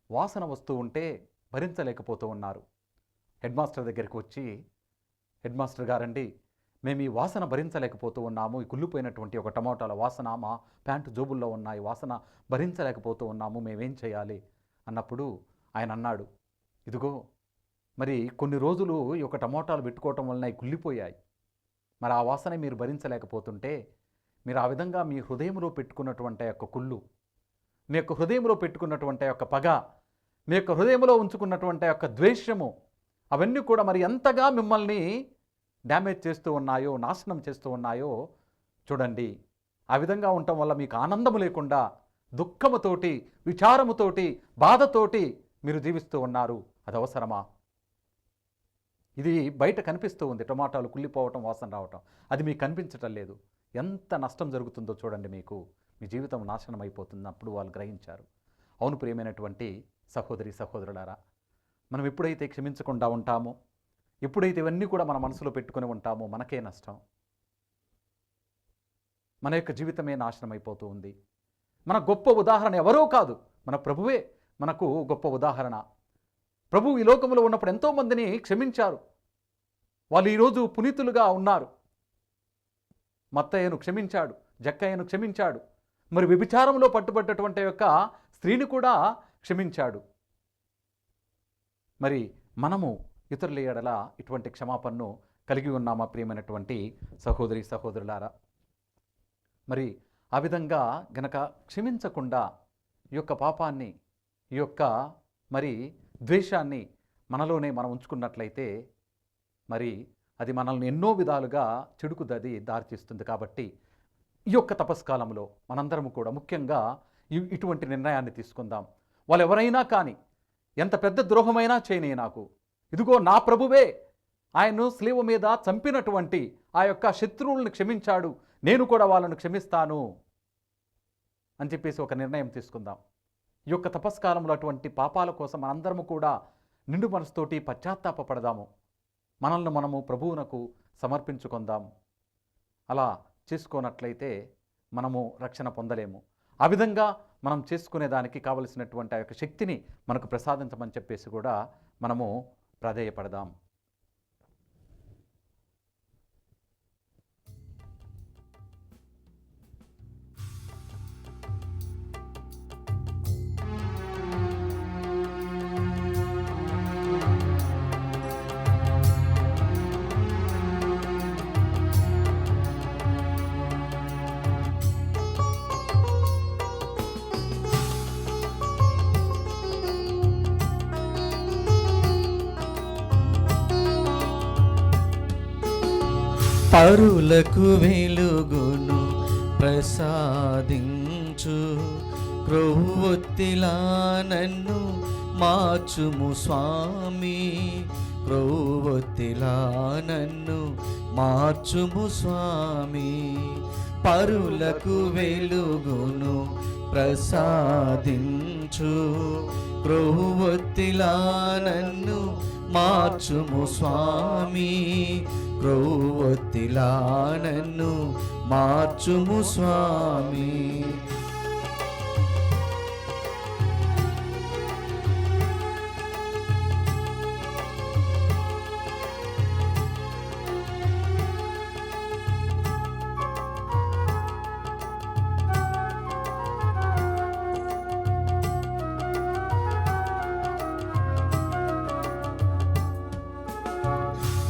వాసన వస్తూ ఉంటే భరించలేకపోతూ ఉన్నారు. హెడ్ మాస్టర్ దగ్గరికి వచ్చి, హెడ్ మాస్టర్ గారండి, మేము ఈ వాసన భరించలేకపోతూ ఉన్నాము, ఈ కుళ్ళిపోయినటువంటి ఒక టమాటాల వాసన మా ప్యాంటు జోబుల్లో ఉన్నాయి, వాసన భరించలేకపోతూ ఉన్నాము, మేమేం చేయాలి అన్నప్పుడు ఆయన అన్నాడు, ఇదిగో మరి కొన్ని రోజులు ఈ యొక్క టమోటాలు పెట్టుకోవటం వలన అవి కుళ్ళిపోయాయి, మరి ఆ వాసన మీరు భరించలేకపోతుంటే మీరు ఆ విధంగా మీ హృదయంలో పెట్టుకున్నటువంటి యొక్క కుళ్ళు, మీ యొక్క హృదయంలో పెట్టుకున్నటువంటి యొక్క పగ, మీ యొక్క హృదయంలో ఉంచుకున్నటువంటి యొక్క ద్వేషము, అవన్నీ కూడా మరి ఎంతగా మిమ్మల్ని డ్యామేజ్ చేస్తూ ఉన్నాయో, నాశనం చేస్తూ ఉన్నాయో చూడండి. ఆ విధంగా ఉండటం వల్ల మీకు ఆనందము లేకుండా దుఃఖముతోటి, విచారముతోటి, బాధతోటి మీరు జీవిస్తూ ఉన్నారు. అది అవసరమా? ఇది బయట కనిపిస్తూ ఉంది, టమాటాలు కుళ్ళిపోవటం, వాసన రావటం, అది మీకు కనిపించటం లేదు. ఎంత నష్టం జరుగుతుందో చూడండి, మీకు మీ జీవితం నాశనం అయిపోతుంది. అప్పుడు వాళ్ళు గ్రహించారు. అవును ప్రియమైనటువంటి సహోదరి సహోదరులారా, మనం ఎప్పుడైతే క్షమించకుండా ఉంటామో, ఎప్పుడైతే ఇవన్నీ కూడా మన మనసులో పెట్టుకుని ఉంటామో మనకే నష్టం, మన యొక్క జీవితమే నాశనం అయిపోతూ ఉంది. మన గొప్ప ఉదాహరణ ఎవరో కాదు, మన ప్రభువే మనకు గొప్ప ఉదాహరణ. ప్రభు ఈ లోకంలో ఉన్నప్పుడు ఎంతోమందిని క్షమించారు, వాళ్ళు ఈరోజు పునీతులుగా ఉన్నారు. మత్తయ్యను క్షమించాడు, జక్కయ్యను క్షమించాడు, మరి వ్యభిచారంలో పట్టుబడ్డటువంటి యొక్క స్త్రీని కూడా క్షమించాడు. మరి మనము ఇతరుల ఎడల ఇటువంటి క్షమాపణను కలిగి ఉన్నామా ప్రియమైనటువంటి సహోదరి సహోదరులారా? మరి ఆ విధంగా గనక క్షమించకుండా ఈ యొక్క పాపాన్ని, ఈ యొక్క మరి ద్వేషాన్ని మనలోనే మనం ఉంచుకున్నట్లయితే మరి అది మనల్ని ఎన్నో విధాలుగా చెడుకుదది దారితీస్తుంది. కాబట్టి ఈ యొక్క తపస్కాలంలో మనందరం కూడా ముఖ్యంగా ఇటువంటి నిర్ణయాన్ని తీసుకుందాం. వాళ్ళు ఎవరైనా కానీ ఎంత పెద్ద ద్రోహమైనా చేయని నాకు, ఇదిగో నా ప్రభువే ఆయన్ను శిలువ మీద చంపినటువంటి ఆ యొక్క శత్రువులను క్షమించాడు, నేను కూడా వాళ్ళను క్షమిస్తాను అని చెప్పేసి ఒక నిర్ణయం తీసుకుందాం. ఈ యొక్క తపస్కాలంలో అటువంటి పాపాల కోసం మనందరము కూడా నిండు మనసుతోటి పశ్చాత్తాపపడదాము. మనల్ని మనము ప్రభువునకు సమర్పించుకుందాం. అలా చేసుకోనట్లయితే మనము రక్షణ పొందలేము. ఆ విధంగా మనం చేసుకునేదానికి కావలసినటువంటి ఆ యొక్క శక్తిని మనకు ప్రసాదించమని చెప్పేసి కూడా మనము ప్రాధేయపడదాం. పరులకు వెలుగును ప్రసాదించు, క్రొవ్వొత్తిలా నన్ను మార్చుము స్వామి, క్రొవ్వొత్తిలా నన్ను మార్చుము స్వామి. పరులకు వెలుగును ప్రసాదించు, క్రొవ్వొత్తిలా నన్ను మార్చుము స్వామి, క్రొవ్వొత్తిలా నన్ను మార్చుము స్వామి.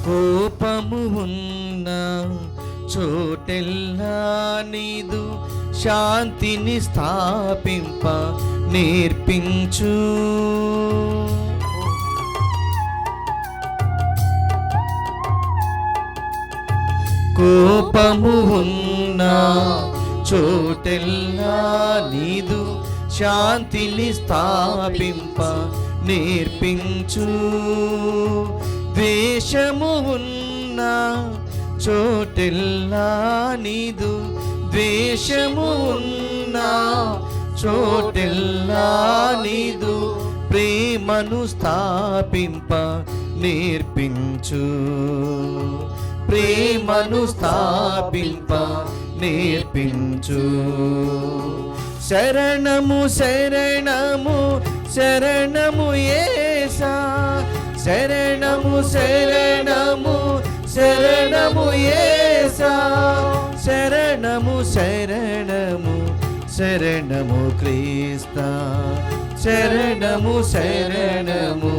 కోపము ఉన్న చోటెల్లా నీదు శాంతిని స్థాపింప నేర్పించు, కోపము ఉన్న చోటెల్లా నీదు శాంతిని స్థాపింప నేర్పించు, ద్వేషము ఉన్న చోటెల్లా నీదు ద్వేషము ఉన్న చోటెల్లా నీదు ప్రేమను స్థాపింప నేర్పించు, ప్రేమను స్థాపింప నేర్పించు. శరణము శరణము శరణము యేసా, శరణము శరణము శరణము యేసా, శరణము శరణము శరణము క్రీస్తా, శరణము శరణము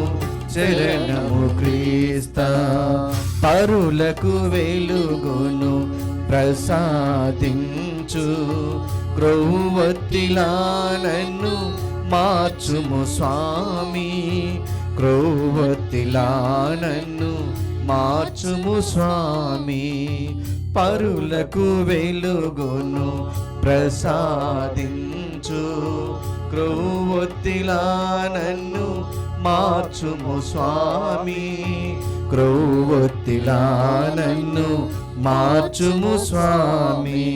శరణము క్రీస్తా. పరులకు వెలుగును ప్రసాదించు, క్రొవ్వొత్తిలా నన్ను మార్చుము స్వామి, క్రొవ్వొత్తిలా నన్ను మార్చుము స్వామి. పరులకు వెలుగును ప్రసాదించు, క్రొవ్వొత్తిలా నన్ను మార్చుము స్వామి, క్రొవ్వొత్తిలా నన్ను మార్చుము స్వామి.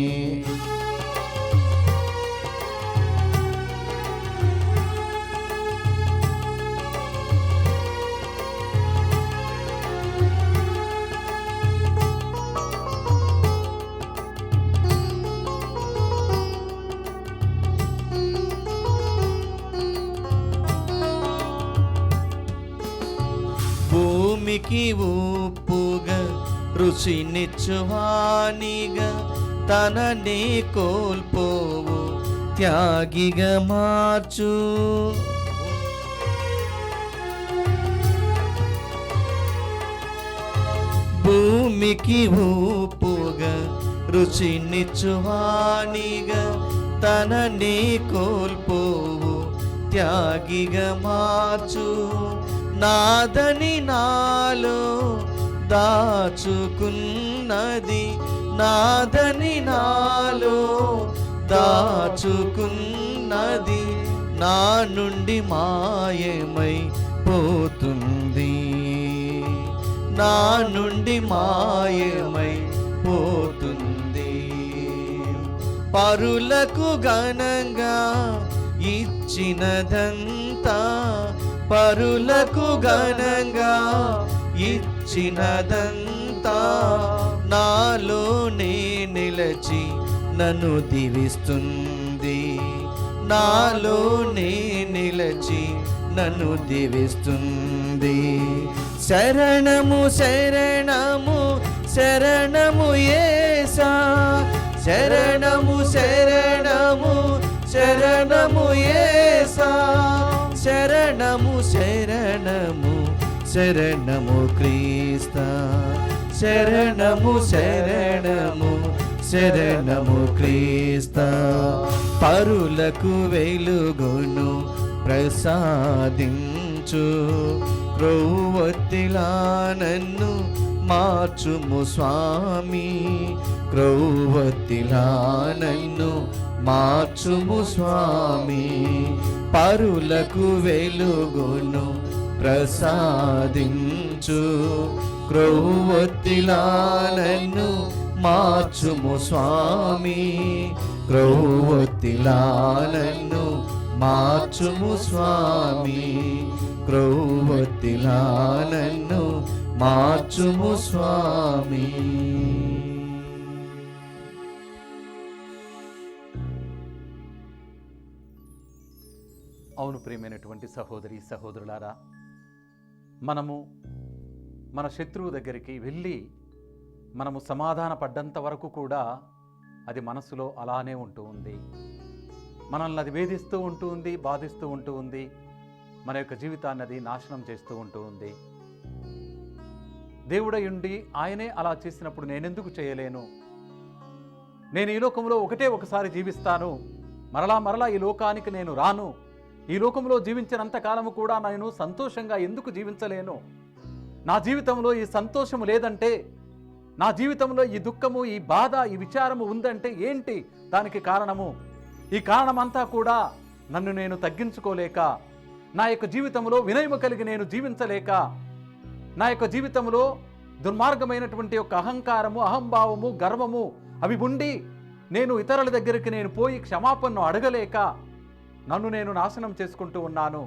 భూమికి ఉప్పుగా రుచినిచ్చువానిగా తననే కోల్పోవు త్యాగిగా మార్చు. భూమికి ఊపుగా రుచినిచ్చువానిగా తనని కోల్పోవు త్యాగిగా మార్చు. నాదని నాలో దాచుకున్నది, నాదని నాలో దాచుకున్నది నా నుండి మాయమై పోతుంది, నా నుండి మాయమై పోతుంది. పరులకు ఘనంగా ఇచ్చినదంతా, పరులకు ఘనంగా ఇచ్చినదంతా నాలోనే నిలచి నన్ను దీవిస్తుంది, నాలోనే నిలచి నన్ను దీవిస్తుంది. శరణము శరణము శరణము యేసా, శరణము శరణము శరణము యేసా, శరణము శరణము శరణము క్రీస్తా, శరణము శరణము శరణము క్రీస్తా. పరులకు వెలుగును ప్రసాదించు, క్రొవ్వొత్తిలా నన్ను మార్చుము స్వామి, క్రొవ్వొత్తిలా నన్ను మార్చుము స్వామి. పరులకు వెలుగును ప్రసాదించు, క్రొవ్వొత్తిలా నన్ను మార్చుము స్వామి, క్రొవ్వొత్తిలా నన్ను మార్చుము స్వామి, క్రొవ్వొత్తిలా నన్ను మార్చుము స్వామి. అవును ప్రియమైనటువంటి సహోదరి సహోదరులారా, మనము మన శత్రువు దగ్గరికి వెళ్ళి మనము సమాధాన పడ్డంత వరకు కూడా అది మనసులో అలానే ఉంటూ ఉంది, మనల్ని అది వేధిస్తూ ఉంటూ ఉంది, బాధిస్తూ ఉంటూ ఉంది, మన యొక్క జీవితాన్ని అది నాశనం చేస్తూ ఉంటూ ఉంది. దేవుడై ఉండి ఆయనే అలా చేసినప్పుడు నేనెందుకు చేయలేను? నేను ఈ లోకంలో ఒకసారి జీవిస్తాను, మరలా ఈ లోకానికి నేను రాను, ఈ లోకంలో జీవించినంత కాలము కూడా నేను సంతోషంగా ఎందుకు జీవించలేను? నా జీవితంలో ఈ సంతోషము లేదంటే, నా జీవితంలో ఈ దుఃఖము, ఈ బాధ, ఈ విచారము ఉందంటే ఏంటి దానికి కారణము? ఈ కారణమంతా కూడా నన్ను నేను తగ్గించుకోలేక, నా యొక్క జీవితంలో వినయము కలిగి నేను జీవించలేక, నా యొక్క జీవితంలో దుర్మార్గమైనటువంటి యొక్క అహంకారము, అహంభావము, గర్వము అవి ఉండి నేను ఇతరుల దగ్గరికి నేను పోయి క్షమాపణను అడగలేక నన్ను నేను నాశనం చేసుకుంటూ ఉన్నాను,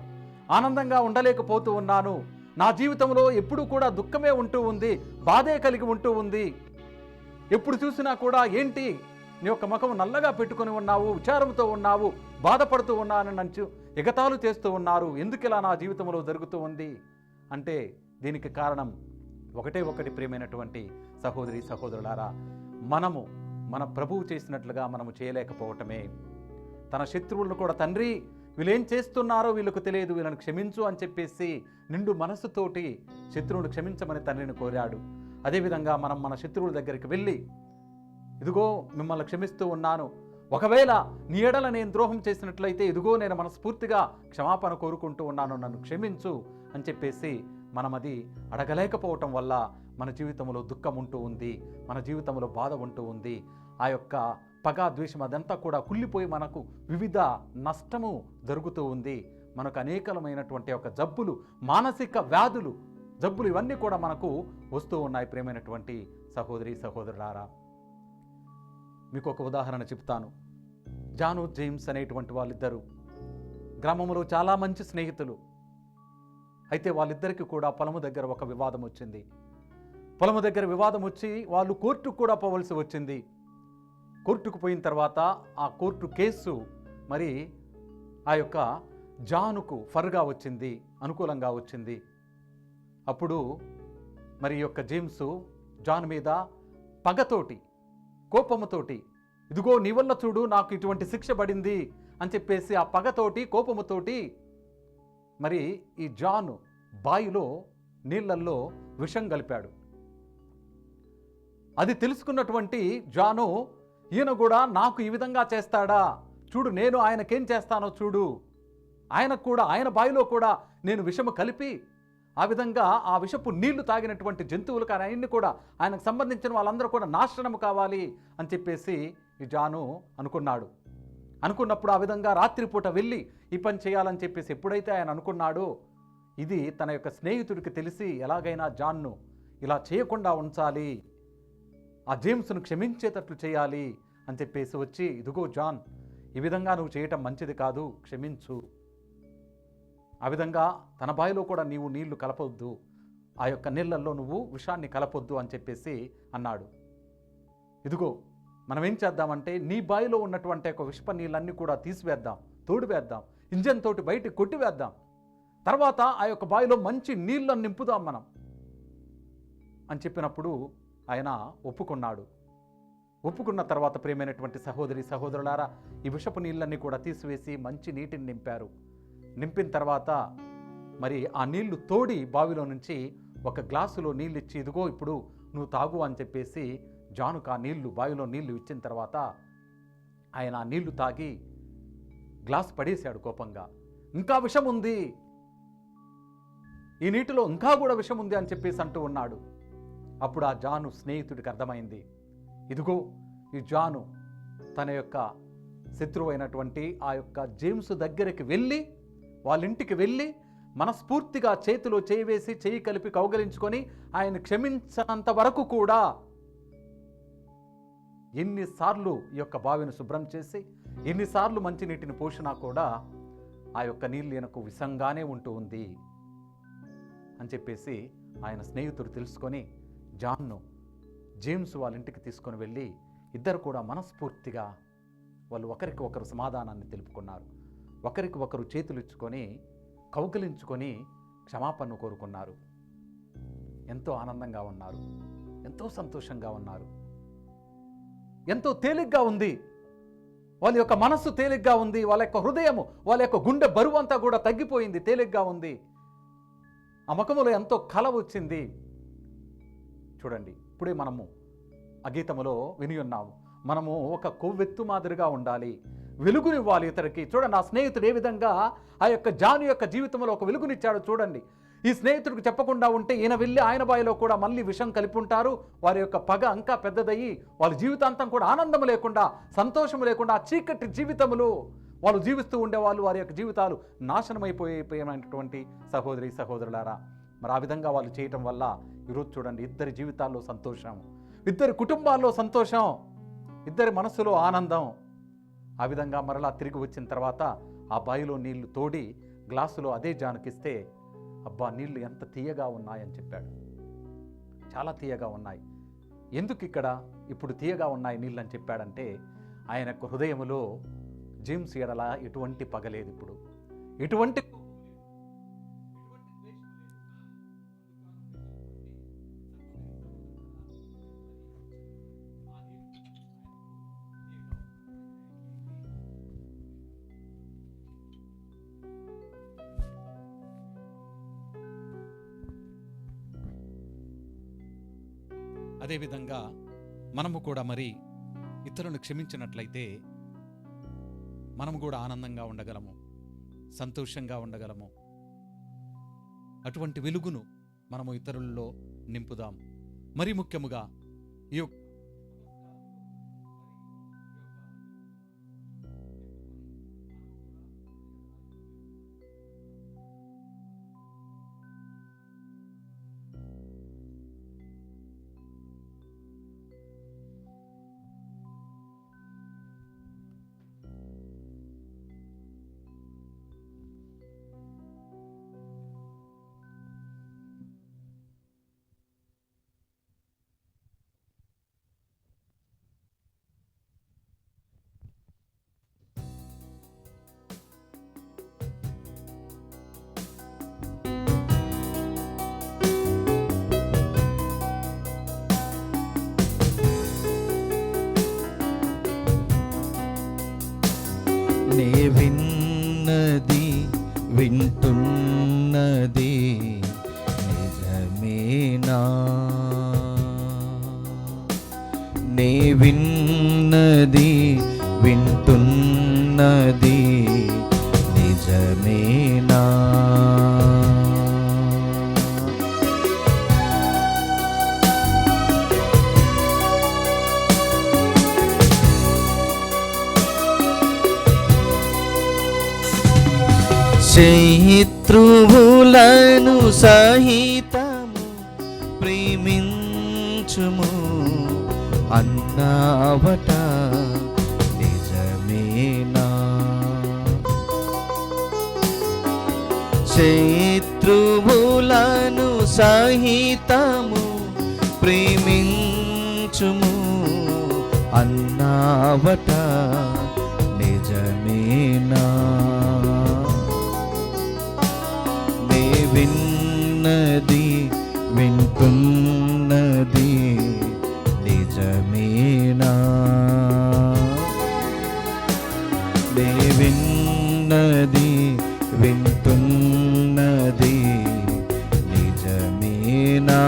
ఆనందంగా ఉండలేకపోతూ ఉన్నాను. నా జీవితంలో ఎప్పుడు కూడా దుఃఖమే ఉంటూ ఉంది, బాధే కలిగి ఉంటూ ఉంది. ఎప్పుడు చూసినా కూడా ఏంటి నీ యొక్క ముఖం నల్లగా పెట్టుకుని ఉన్నావు, విచారంతో ఉన్నావు, బాధపడుతూ ఉన్నానని నన్ను ఎగతాళు చేస్తూ ఉన్నారు. ఎందుకు ఇలా నా జీవితంలో జరుగుతూ ఉంది అంటే దీనికి కారణం ఒకటి ప్రియమైనటువంటి సహోదరి సహోదరులారా, మనము మన ప్రభువు చేసినట్లుగా మనము చేయలేకపోవటమే. తన శత్రువులను కూడా తండ్రి వీళ్ళేం చేస్తున్నారో వీళ్ళకు తెలియదు, వీళ్ళని క్షమించు అని చెప్పేసి నిండు మనసుతోటి శత్రువును క్షమించమని తండ్రిని కోరాడు. అదేవిధంగా మనం మన శత్రువుల దగ్గరికి వెళ్ళి ఇదిగో మిమ్మల్ని క్షమిస్తూ ఉన్నాను, ఒకవేళ నీ ఎడల నేను ద్రోహం చేసినట్లయితే ఇదిగో నేను మనస్ఫూర్తిగా క్షమాపణ కోరుకుంటూ ఉన్నాను, నన్ను క్షమించు అని చెప్పేసి మనం అది అడగలేకపోవటం వల్ల మన జీవితంలో దుఃఖం ఉంటూ ఉంది, మన జీవితంలో బాధ ఉంటూ ఉంది. ఆ యొక్క పగ, ద్వేషం అదంతా కూడా కుళ్ళిపోయి మనకు వివిధ నష్టము జరుగుతూ ఉంది. మనకు అనేకమైనటువంటి ఒక జబ్బులు, మానసిక వ్యాధులు, జబ్బులు ఇవన్నీ కూడా మనకు వస్తూ ఉన్నాయి. ప్రియమైనటువంటి సహోదరి సహోదరులారా, మీకు ఒక ఉదాహరణ చెప్తాను. జాను జేమ్స్ అనేటువంటి వాళ్ళిద్దరూ గ్రామంలో చాలా మంచి స్నేహితులు. అయితే వాళ్ళిద్దరికీ కూడా పొలము దగ్గర ఒక వివాదం వచ్చింది. పొలము దగ్గర వివాదం వచ్చి వాళ్ళు కోర్టుకు కూడా పోవలసి వచ్చింది. కోర్టుకు పోయిన తర్వాత ఆ కోర్టు కేసు మరి ఆ యొక్క జానుకు ఫర్గా వచ్చింది, అనుకూలంగా వచ్చింది. అప్పుడు మరి యొక్క జేమ్స్ జాన్ మీద పగతోటి, కోపముతోటి ఇదిగో నీ వల్ల చూడు నాకు ఇటువంటి శిక్ష పడింది అని చెప్పేసి ఆ పగతోటి కోపముతోటి మరి ఈ జాను బాయిలో నీళ్ళల్లో విషం కలిపాడు. అది తెలుసుకున్నటువంటి జాను, ఈయన కూడా నాకు ఈ విధంగా చేస్తాడా, చూడు నేను ఆయనకేం చేస్తానో చూడు, ఆయనకు కూడా ఆయన బావిలో కూడా నేను విషము కలిపి ఆ విధంగా ఆ విషపు నీళ్లు తాగినటువంటి జంతువులు కానీ ఆయన్ని కూడా ఆయనకు సంబంధించిన వాళ్ళందరూ కూడా నాశనము కావాలి అని చెప్పేసి ఈ జాను అనుకున్నప్పుడు ఆ విధంగా రాత్రిపూట వెళ్ళి ఈ పని చేయాలని చెప్పేసి ఎప్పుడైతే ఆయన అనుకున్నాడో, ఇది తన యొక్క స్నేహితుడికి తెలిసి ఎలాగైనా జాన్ను ఇలా చేయకుండా ఉంచాలి, ఆ జేమ్స్ను క్షమించేటట్లు చేయాలి అని చెప్పేసి వచ్చి, ఇదిగో జాన్, ఈ విధంగా నువ్వు చేయటం మంచిది కాదు, క్షమించు, ఆ విధంగా తన బావిలో కూడా నీవు నీళ్లు కలపొద్దు, ఆ యొక్క నీళ్ళల్లో నువ్వు విషాన్ని కలపొద్దు అని చెప్పేసి అన్నాడు. ఇదిగో మనం ఏం చేద్దామంటే నీ బావిలో ఉన్నటువంటి ఒక విషప నీళ్ళన్నీ కూడా తీసివేద్దాం, తోడివేద్దాం, ఇంజన్ తోటి బయటికి కొట్టివేద్దాం, తర్వాత ఆ యొక్క బావిలో మంచి నీళ్ళను నింపుదాం మనం అని చెప్పినప్పుడు ఆయన ఒప్పుకున్న తర్వాత ప్రియమైనటువంటి సహోదరి సహోదరులారా, ఈ విషపు నీళ్ళన్నీ కూడా తీసివేసి మంచి నీటిని నింపిన తర్వాత మరి ఆ నీళ్లు తోడి బావిలో నుంచి ఒక గ్లాసులో నీళ్ళు ఇచ్చి, ఇదిగో ఇప్పుడు నువ్వు తాగు అని చెప్పేసి జానుకు ఆ నీళ్లు బావిలో నీళ్లు ఇచ్చిన తర్వాత ఆయన ఆ నీళ్లు తాగి గ్లాస్ పడేశాడు కోపంగా. ఇంకా విషం ఉంది, ఈ నీటిలో ఇంకా కూడా విషం ఉంది అని చెప్పేసి అంటూ ఉన్నాడు. అప్పుడు ఆ జాను స్నేహితుడికి అర్థమైంది, ఇదిగో ఈ జాను తన యొక్క శత్రువైనటువంటి ఆ యొక్క జేమ్స్ దగ్గరికి వెళ్ళి, వాళ్ళ ఇంటికి వెళ్ళి మనస్ఫూర్తిగా చేతిలో చేయి వేసి చేయి కలిపి కౌగలించుకొని ఆయన క్షమించనంత వరకు కూడా ఎన్నిసార్లు ఈ యొక్క బావిని శుభ్రం చేసి ఎన్నిసార్లు మంచినీటిని పోసినా కూడా ఆ యొక్క నీళ్ళు ఈయనకు విషంగానే ఉంటూ ఉంది అని చెప్పేసి ఆయన స్నేహితుడు తెలుసుకొని జాన్ను జేమ్స్ వాళ్ళ ఇంటికి తీసుకొని వెళ్ళి ఇద్దరు కూడా మనస్ఫూర్తిగా వాళ్ళు ఒకరికి ఒకరు సమాధానాన్ని తెలుపుకున్నారు. ఒకరికి ఒకరు చేతులు ఇచ్చుకొని కౌగిలించుకొని క్షమాపణ కోరుకున్నారు. ఎంతో ఆనందంగా ఉన్నారు, ఎంతో సంతోషంగా ఉన్నారు, ఎంతో తేలిగ్గా ఉంది, వాళ్ళ యొక్క మనస్సు తేలిగ్గా ఉంది, వాళ్ళ యొక్క హృదయము, వాళ్ళ యొక్క గుండె బరువు అంతా కూడా తగ్గిపోయింది, తేలిగ్గా ఉంది. ఆ ముఖములో ఎంతో కల వచ్చింది. చూడండి, ఇప్పుడే మనము ఆ గీతములో విని ఉన్నాము, మనము ఒక కొవ్వెత్తు మాదిరిగా ఉండాలి, వెలుగునివ్వాలి ఇతరికి. చూడండి, ఆ స్నేహితుడు ఏ విధంగా ఆ యొక్క జాను యొక్క జీవితంలో ఒక వెలుగునిచ్చాడు. చూడండి, ఈ స్నేహితుడికి చెప్పకుండా ఉంటే ఈయన వెళ్ళి ఆయన బావిలో కూడా మళ్ళీ విషం కలిపి ఉంటారు. వారి యొక్క పగ ఇంకా పెద్దదయ్యి వాళ్ళ జీవితాంతం కూడా ఆనందం లేకుండా, సంతోషం లేకుండా, చీకటి జీవితములు వాళ్ళు జీవిస్తూ ఉండేవాళ్ళు. వారి యొక్క జీవితాలు నాశనమైపోయినటువంటి సహోదరి సహోదరులారా, మరి ఆ విధంగా వాళ్ళు చేయటం వల్ల ఈరోజు చూడండి, ఇద్దరి జీవితాల్లో సంతోషం, ఇద్దరి కుటుంబాల్లో సంతోషం, ఇద్దరి మనసులో ఆనందం. ఆ విధంగా మరలా తిరిగి వచ్చిన తర్వాత ఆ బావిలో నీళ్లు తోడి గ్లాసులో అదే జానుకిస్తే, అబ్బా నీళ్లు ఎంత తీయగా ఉన్నాయని చెప్పాడు. చాలా తీయగా ఉన్నాయి. ఎందుకు ఇక్కడ ఇప్పుడు తీయగా ఉన్నాయి నీళ్ళు అని చెప్పాడంటే, ఆయన యొక్క హృదయములో జేమ్స్ ఎడల ఎటువంటి పగలేదు, ఇప్పుడు ఎటువంటి అదేవిధంగా మనము కూడా మరి ఇతరులను క్షమించినట్లయితే మనము కూడా ఆనందంగా ఉండగలము, సంతోషంగా ఉండగలము. అటువంటి వెలుగును మనము ఇతరుల్లో నింపుదాం. మరి ముఖ్యముగా ఈ యొక్క నే విన్నది వింటున్నది నిజమేనా? నే విన్నది వింటున్నది నిజమేనా? శత్రువులను సహితము ప్రేమించుము అన్నావట నిజమేనా? శత్రువులను సహితము ప్రేమించుము అన్నావట నిజమేనా? నే విన్నది వింటున్నది నిజమేనా? నే విన్నది వింటున్నది నిజమేనా?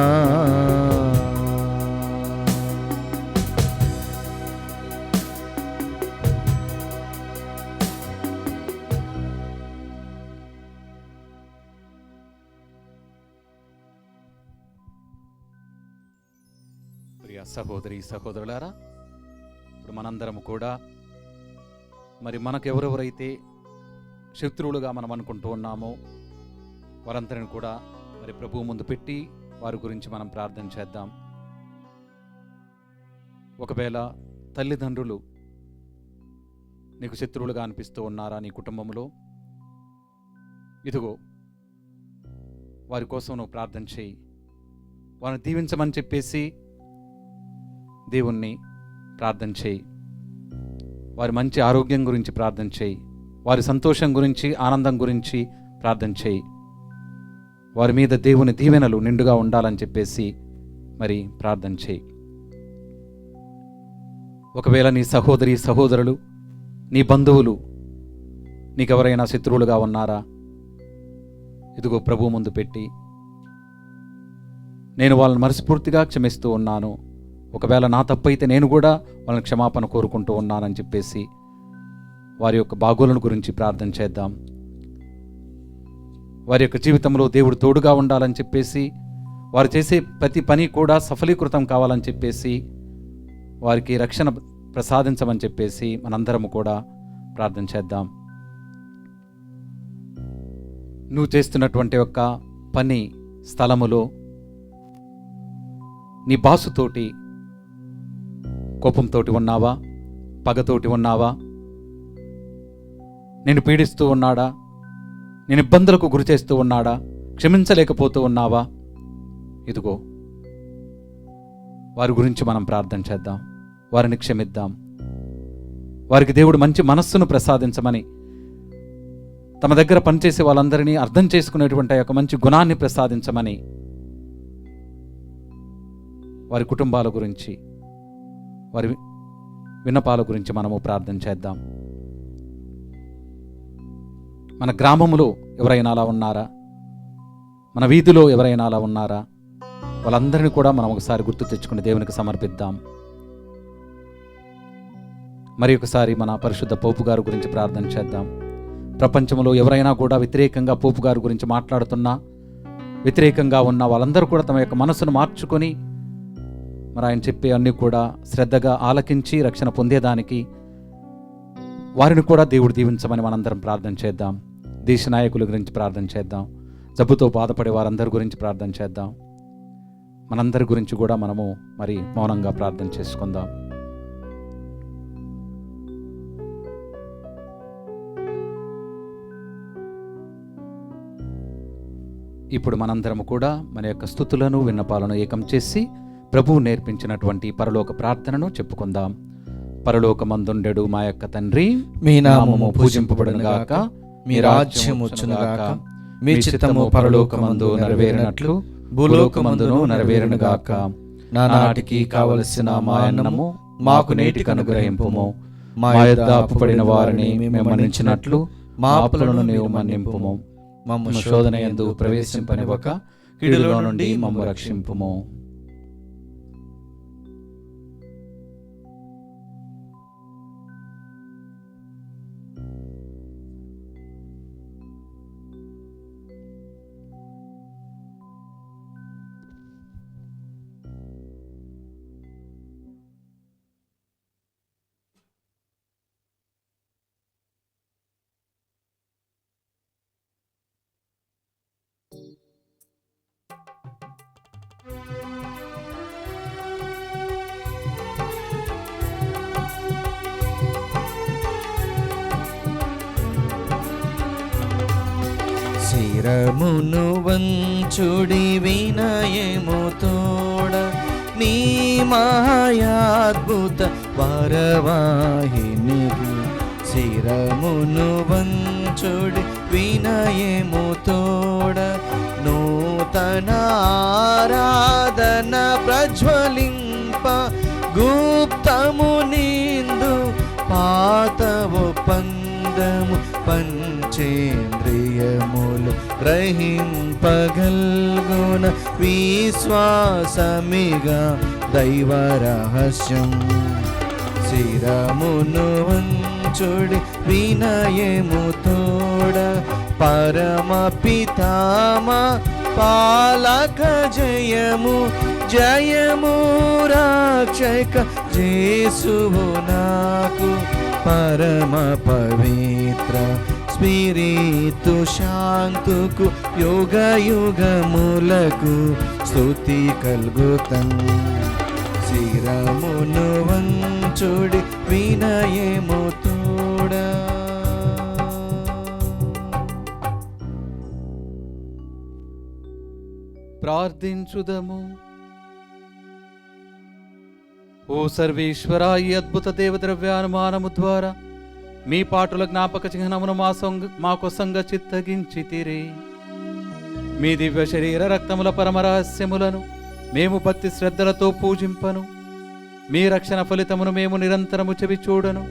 ప్రియ సహోదరి సహోదరులారా, ఇప్పుడు మనందరం కూడా మరి మనకెవరెవరైతే శత్రువులుగా మనం అనుకుంటూ ఉన్నామో వారందరిని కూడా మరి ప్రభువు ముందు పెట్టి వారి గురించి మనం ప్రార్థన చేద్దాం. ఒకవేళ తల్లిదండ్రులు నీకు శత్రువులుగా అనిపిస్తూ ఉన్నారా నీ కుటుంబంలో? ఇదిగో వారి కోసం నువ్వు ప్రార్థన చేయి. వారిని దీవించమని చెప్పేసి దేవుణ్ణి ప్రార్థన చేయి. వారి మంచి ఆరోగ్యం గురించి ప్రార్థన చేయి. వారి సంతోషం గురించి, ఆనందం గురించి ప్రార్థన చేయి. వారి మీద దేవుని దీవెనలు నిండుగా ఉండాలని చెప్పేసి మరి ప్రార్థన చేయి. ఒకవేళ నీ సహోదరి సహోదరులు, నీ బంధువులు నీకెవరైనా శత్రువులుగా ఉన్నారా? ఇదిగో ప్రభు ముందు పెట్టి నేను వాళ్ళని మనస్ఫూర్తిగా క్షమిస్తూ ఉన్నాను, ఒకవేళ నా తప్పైతే నేను కూడా వాళ్ళని క్షమాపణ కోరుకుంటూ ఉన్నానని చెప్పేసి వారి యొక్క బాగోలను గురించి ప్రార్థన చేద్దాం. వారి యొక్క జీవితంలో దేవుడు తోడుగా ఉండాలని చెప్పేసి, వారు చేసే ప్రతి పని కూడా సఫలీకృతం కావాలని చెప్పేసి, వారికి రక్షణ ప్రసాదించమని చెప్పేసి మనందరము కూడా ప్రార్థన చేద్దాం. నువ్వు చేస్తున్నటువంటి యొక్క పని స్థలములో నీ బాసుతోటి కోపంతోటి ఉన్నావా? పగతోటి ఉన్నావా? నేను పీడిస్తూ ఉన్నాడా? నేను ఇబ్బందులకు గురి చేస్తూ ఉన్నాడా? క్షమించలేకపోతూ ఉన్నావా? ఇదిగో వారి గురించి మనం ప్రార్థన చేద్దాం. వారిని క్షమిద్దాం. వారికి దేవుడు మంచి మనస్సును ప్రసాదించమని, తమ దగ్గర పనిచేసే వాళ్ళందరినీ అర్థం చేసుకునేటువంటి ఒక మంచి గుణాన్ని ప్రసాదించమని, వారి కుటుంబాల గురించి, వారి విన్నపాల గురించి మనము ప్రార్థన చేద్దాం. మన గ్రామంలో ఎవరైనా అలా ఉన్నారా? మన వీధిలో ఎవరైనా అలా ఉన్నారా? వాళ్ళందరినీ కూడా మనం ఒకసారి గుర్తు తెచ్చుకుని దేవునికి సమర్పిద్దాం. మరి ఒకసారి మన పరిశుద్ధ పోపు గారి గురించి ప్రార్థన చేద్దాం. ప్రపంచంలో ఎవరైనా కూడా వ్యతిరేకంగా పోపు గారి గురించి మాట్లాడుతున్నా, వ్యతిరేకంగా ఉన్న వాళ్ళందరూ కూడా తమ యొక్క మనసును మార్చుకొని మరి ఆయన చెప్పే అన్నీ కూడా శ్రద్ధగా ఆలకించి రక్షణ పొందేదానికి వారిని కూడా దేవుడు దీవించమని మనందరం ప్రార్థన చేద్దాం. దేశ నాయకుల గురించి ప్రార్థన చేద్దాం. జబ్బుతో బాధపడే వారందరి గురించి ప్రార్థన చేద్దాం. మనందరి గురించి కూడా మనము మరి మౌనంగా ప్రార్థన చేసుకుందాం. ఇప్పుడు మనందరము కూడా మన యొక్క స్తుతులను విన్నపాలను ఏకం చేసి ప్రభువు నేర్పించినటువంటి పరలోక ప్రార్థనను చెప్పుకుందాం. పరలోకమందుండెడు మా యొక్క తండ్రి, మీ నామము పూజింపబడునుగాక, మీ రాజ్యం వచ్చునుగాక, మీ చిత్తము పరలోకమందు నెరవేరినట్లు భూలోకమందును నెరవేరునుగాక. నానాటికి కావలసిన మా అన్నము మాకు నేటికి అనుగ్రహింపుము. మా మా యొద్ద యొద్ద అప్పుపడిన వారిని మేము మన్నించినట్లు మా అప్పులను నీవు మన్నింపుము. మమ్ము శోధన యందు ప్రవేశింపనివ్వక కీడులో నుండి మమ్ము రక్షింపుము. శిరమును వంచుడి వినయము తోడ నీ మాయాద్భుత వరవాహినికి. శిరమును వంచుడి వినయము తోడ నూతన ఆరాధన ప్రజ్వలింప గుప్తము నిందు పాత ఒప్పందము పంచేంద్రియములు గ్రహింపగల్గున విశ్వాసమిగా దైవ రహస్యం. శిరమును వంచుడి వినయము తోడ పరమ పితామా పాలక జయము జయము రక్షక జేసువు నాకు పరమ పవిత్ర స్పిరితు శాంతుకు యుగ యుగములకు స్తుతి కల్గుతన్. శిరమును వంచుడి వినయము తోడా. ప్రార్థించుదము. ఓ సర్వేశ్వర, ఈ అద్భుత దేవద్రవ్యానుమానము ద్వారా మీ పాటుల జ్ఞాపక చిహ్నమును మాకు సంగ చిత్తగించితిరి. మీ దివ్య శరీర రక్తముల పరమరహస్యములను మేము భక్తి శ్రద్ధలతో పూజింపను. మీ రక్షణ ఫలితమును మేము నిరంతరము చెవి చూడను.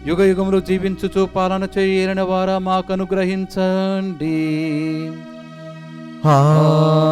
యుగ యుగములు జీవించుచు పాలన చేయని వారా మాకు అనుగ్రహించండి. ఆమేన్.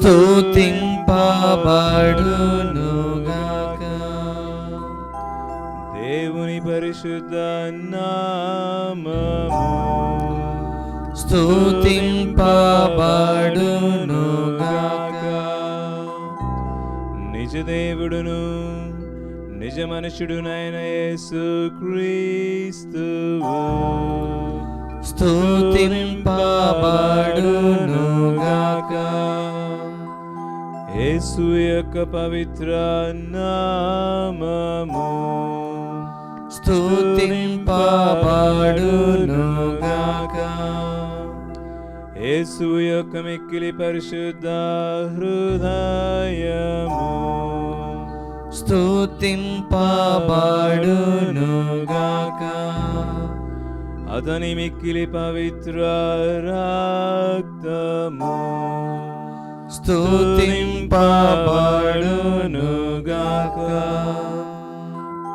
స్తుతింపబడునుగాక. దేవుని పరిశుద్ధ నామము స్తుతింపబడునుగాక. నిజ దేవుడును నిజ మనుషుడునైన యేసు క్రీస్తువు స్తుతింపబడునుగాక. యేసు యొక్క పవిత్ర నామము స్తుతింపబడునుగాక. యేసు యొక్క మిక్కిలి పరిశుద్ధ హృదయము స్తుతింపబడునుగాక. అతని మిక్కిలి పవిత్ర రక్తము స్తుతింపబడునుగాక.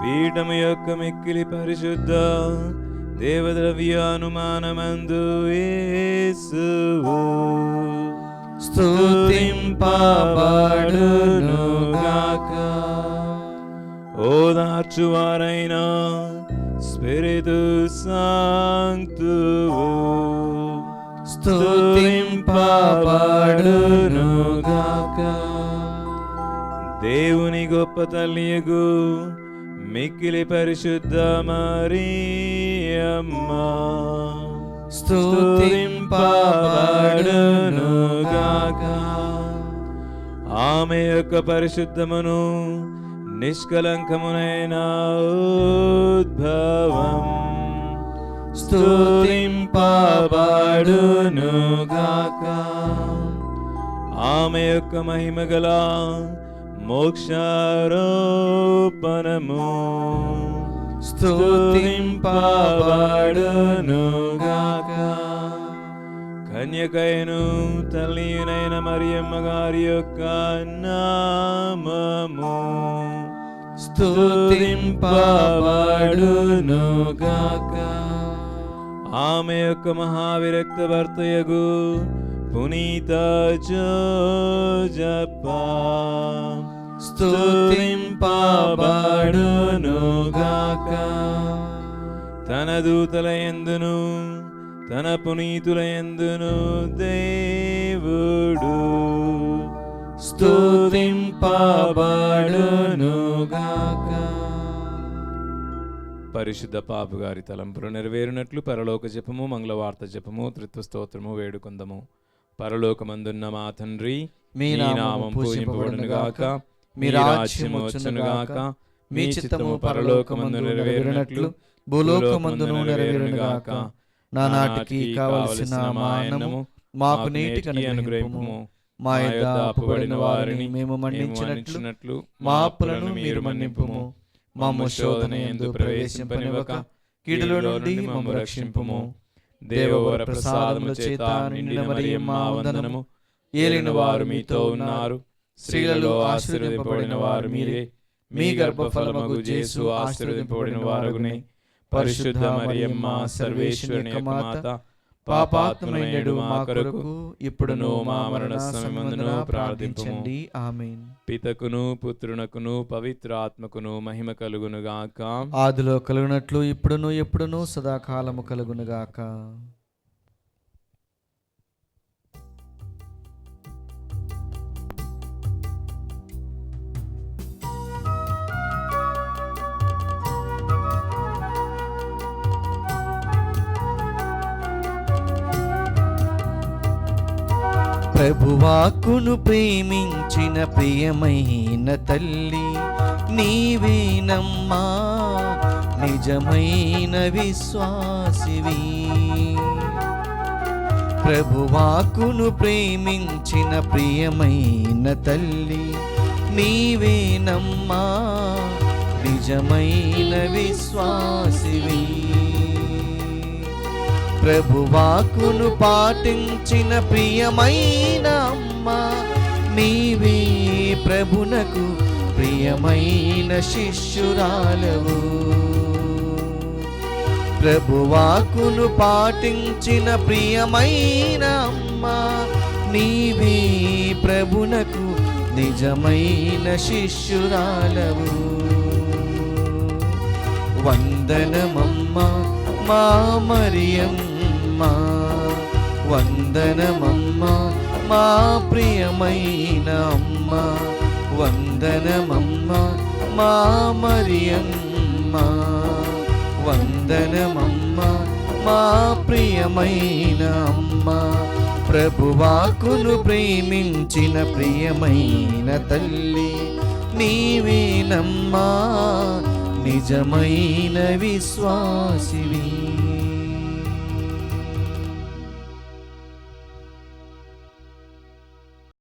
పీఠము యొక్క మిక్కిలి పరిశుద్ధ దేవద్రవ్యానుమానమందు యేసువు స్తుతింపబడునుగాక. ఓదార్చువారైన స్పిరితు సాంక్తువు స్తుతింపబడునుగాక. దేవుని గొప్ప తల్లియగు మిక్కిలి పరిశుద్ధ మరియమ్మ స్తుతింపబడునుగాక. ఆమె యొక్క పరిశుద్ధమును నిష్కలంకమునైన ఉద్భవం స్తుతింపబడునుగాక. ఆమె యొక్క మహిమగల మోక్షారోపణము స్తుతింపబడునుగాక. కన్యకైను తల్లియునైన మరియమ్మ గారి యొక్క నామము స్తుతింపబడునుగాక. ఆమె యొక్క మహావిరక్త భర్తయగు పునీత జోజప్ప స్తుతింపబడునుగాక. తన దూతల యందును తన పునీతుల యందును దేవుడు స్తుతింపబడునుగాక. పరిశుద్ధ పాపు గారి తలంపులు నెరవేరినట్లు పరలోక జపము మంగళవార్త జపము త్రిత్వ స్తోత్రము వేడుకొందము. పరలోకమందున్న మా తండ్రి, మీ నామము పూజింపబడునుగాక. మీ రాజ్యము వచ్చునుగాక. మీ చిత్తము పరలోకమందు నెరవేరినట్లు భూలోకమందును నెరవేరునుగాక. నానాటికి కావలసిన మా అన్నము మాకు నేటికి అనుగ్రహింపుము. మా యొద్ద అప్పుబడిన వారిని మేము మన్నించినట్లు మా అప్పులను మీరు మన్నింపుము. మమ్ము శోధన యందు ప్రవేశింపనివ్వక కీడులో నుండి మమ్ము రక్షింపుము. దేవవర ప్రసాదముల చేత నిండిన మరియమ్మ వందనము. ఏలిన వారు మీతో ఉన్నారు. స్త్రీలలో ఆశీర్వదింపబడిన వారు మీరే. మీ గర్భఫలమగు యేసు ఆశీర్వదింపబడిన వారగునే. పరిశుద్ధ మరియమ్మ సర్వేశ్వరుని యొక్క మాత, పాపాత్ములైన మా కొరకు ఇప్పుడును మా మరణ సమయమందును ప్రార్థించండి. ఆమేన్. పితకును పుత్రునకును పవిత్ర ఆత్మకును మహిమ కలుగునుగాక. ఆదిలో కలుగునట్లు ఇప్పుడును ఎప్పుడును సదాకాలము కలుగునుగాక. ప్రభువాక్కును ప్రేమించిన ప్రియమైన తల్లి నీవేనమ్మా, నిజమైన విశ్వాసివి. ప్రభువాక్కును ప్రేమించిన ప్రియమైన తల్లి నీవేనమ్మా, నిజమైన విశ్వాసివి. ప్రభువాక్కును పాటించిన ప్రియమైన అమ్మ నీవే, ప్రభునకు ప్రియమైన శిష్యురాలవు. ప్రభువాక్కును పాటించిన ప్రియమైన అమ్మ నీవే, ప్రభునకు నిజమైన శిష్యురాలవు. వందనమమ్మా మా మరియమ్మా, వందనమమ్మా మా ప్రియమైన అమ్మా, వందనమమ్మా మా మరియమ్మా, వందనమమ్మా మా ప్రియమైన అమ్మా. ప్రభువాకును ప్రేమించిన ప్రియమైన తల్లి నీవేనమ్మా, నిజమైన విశ్వాసివి.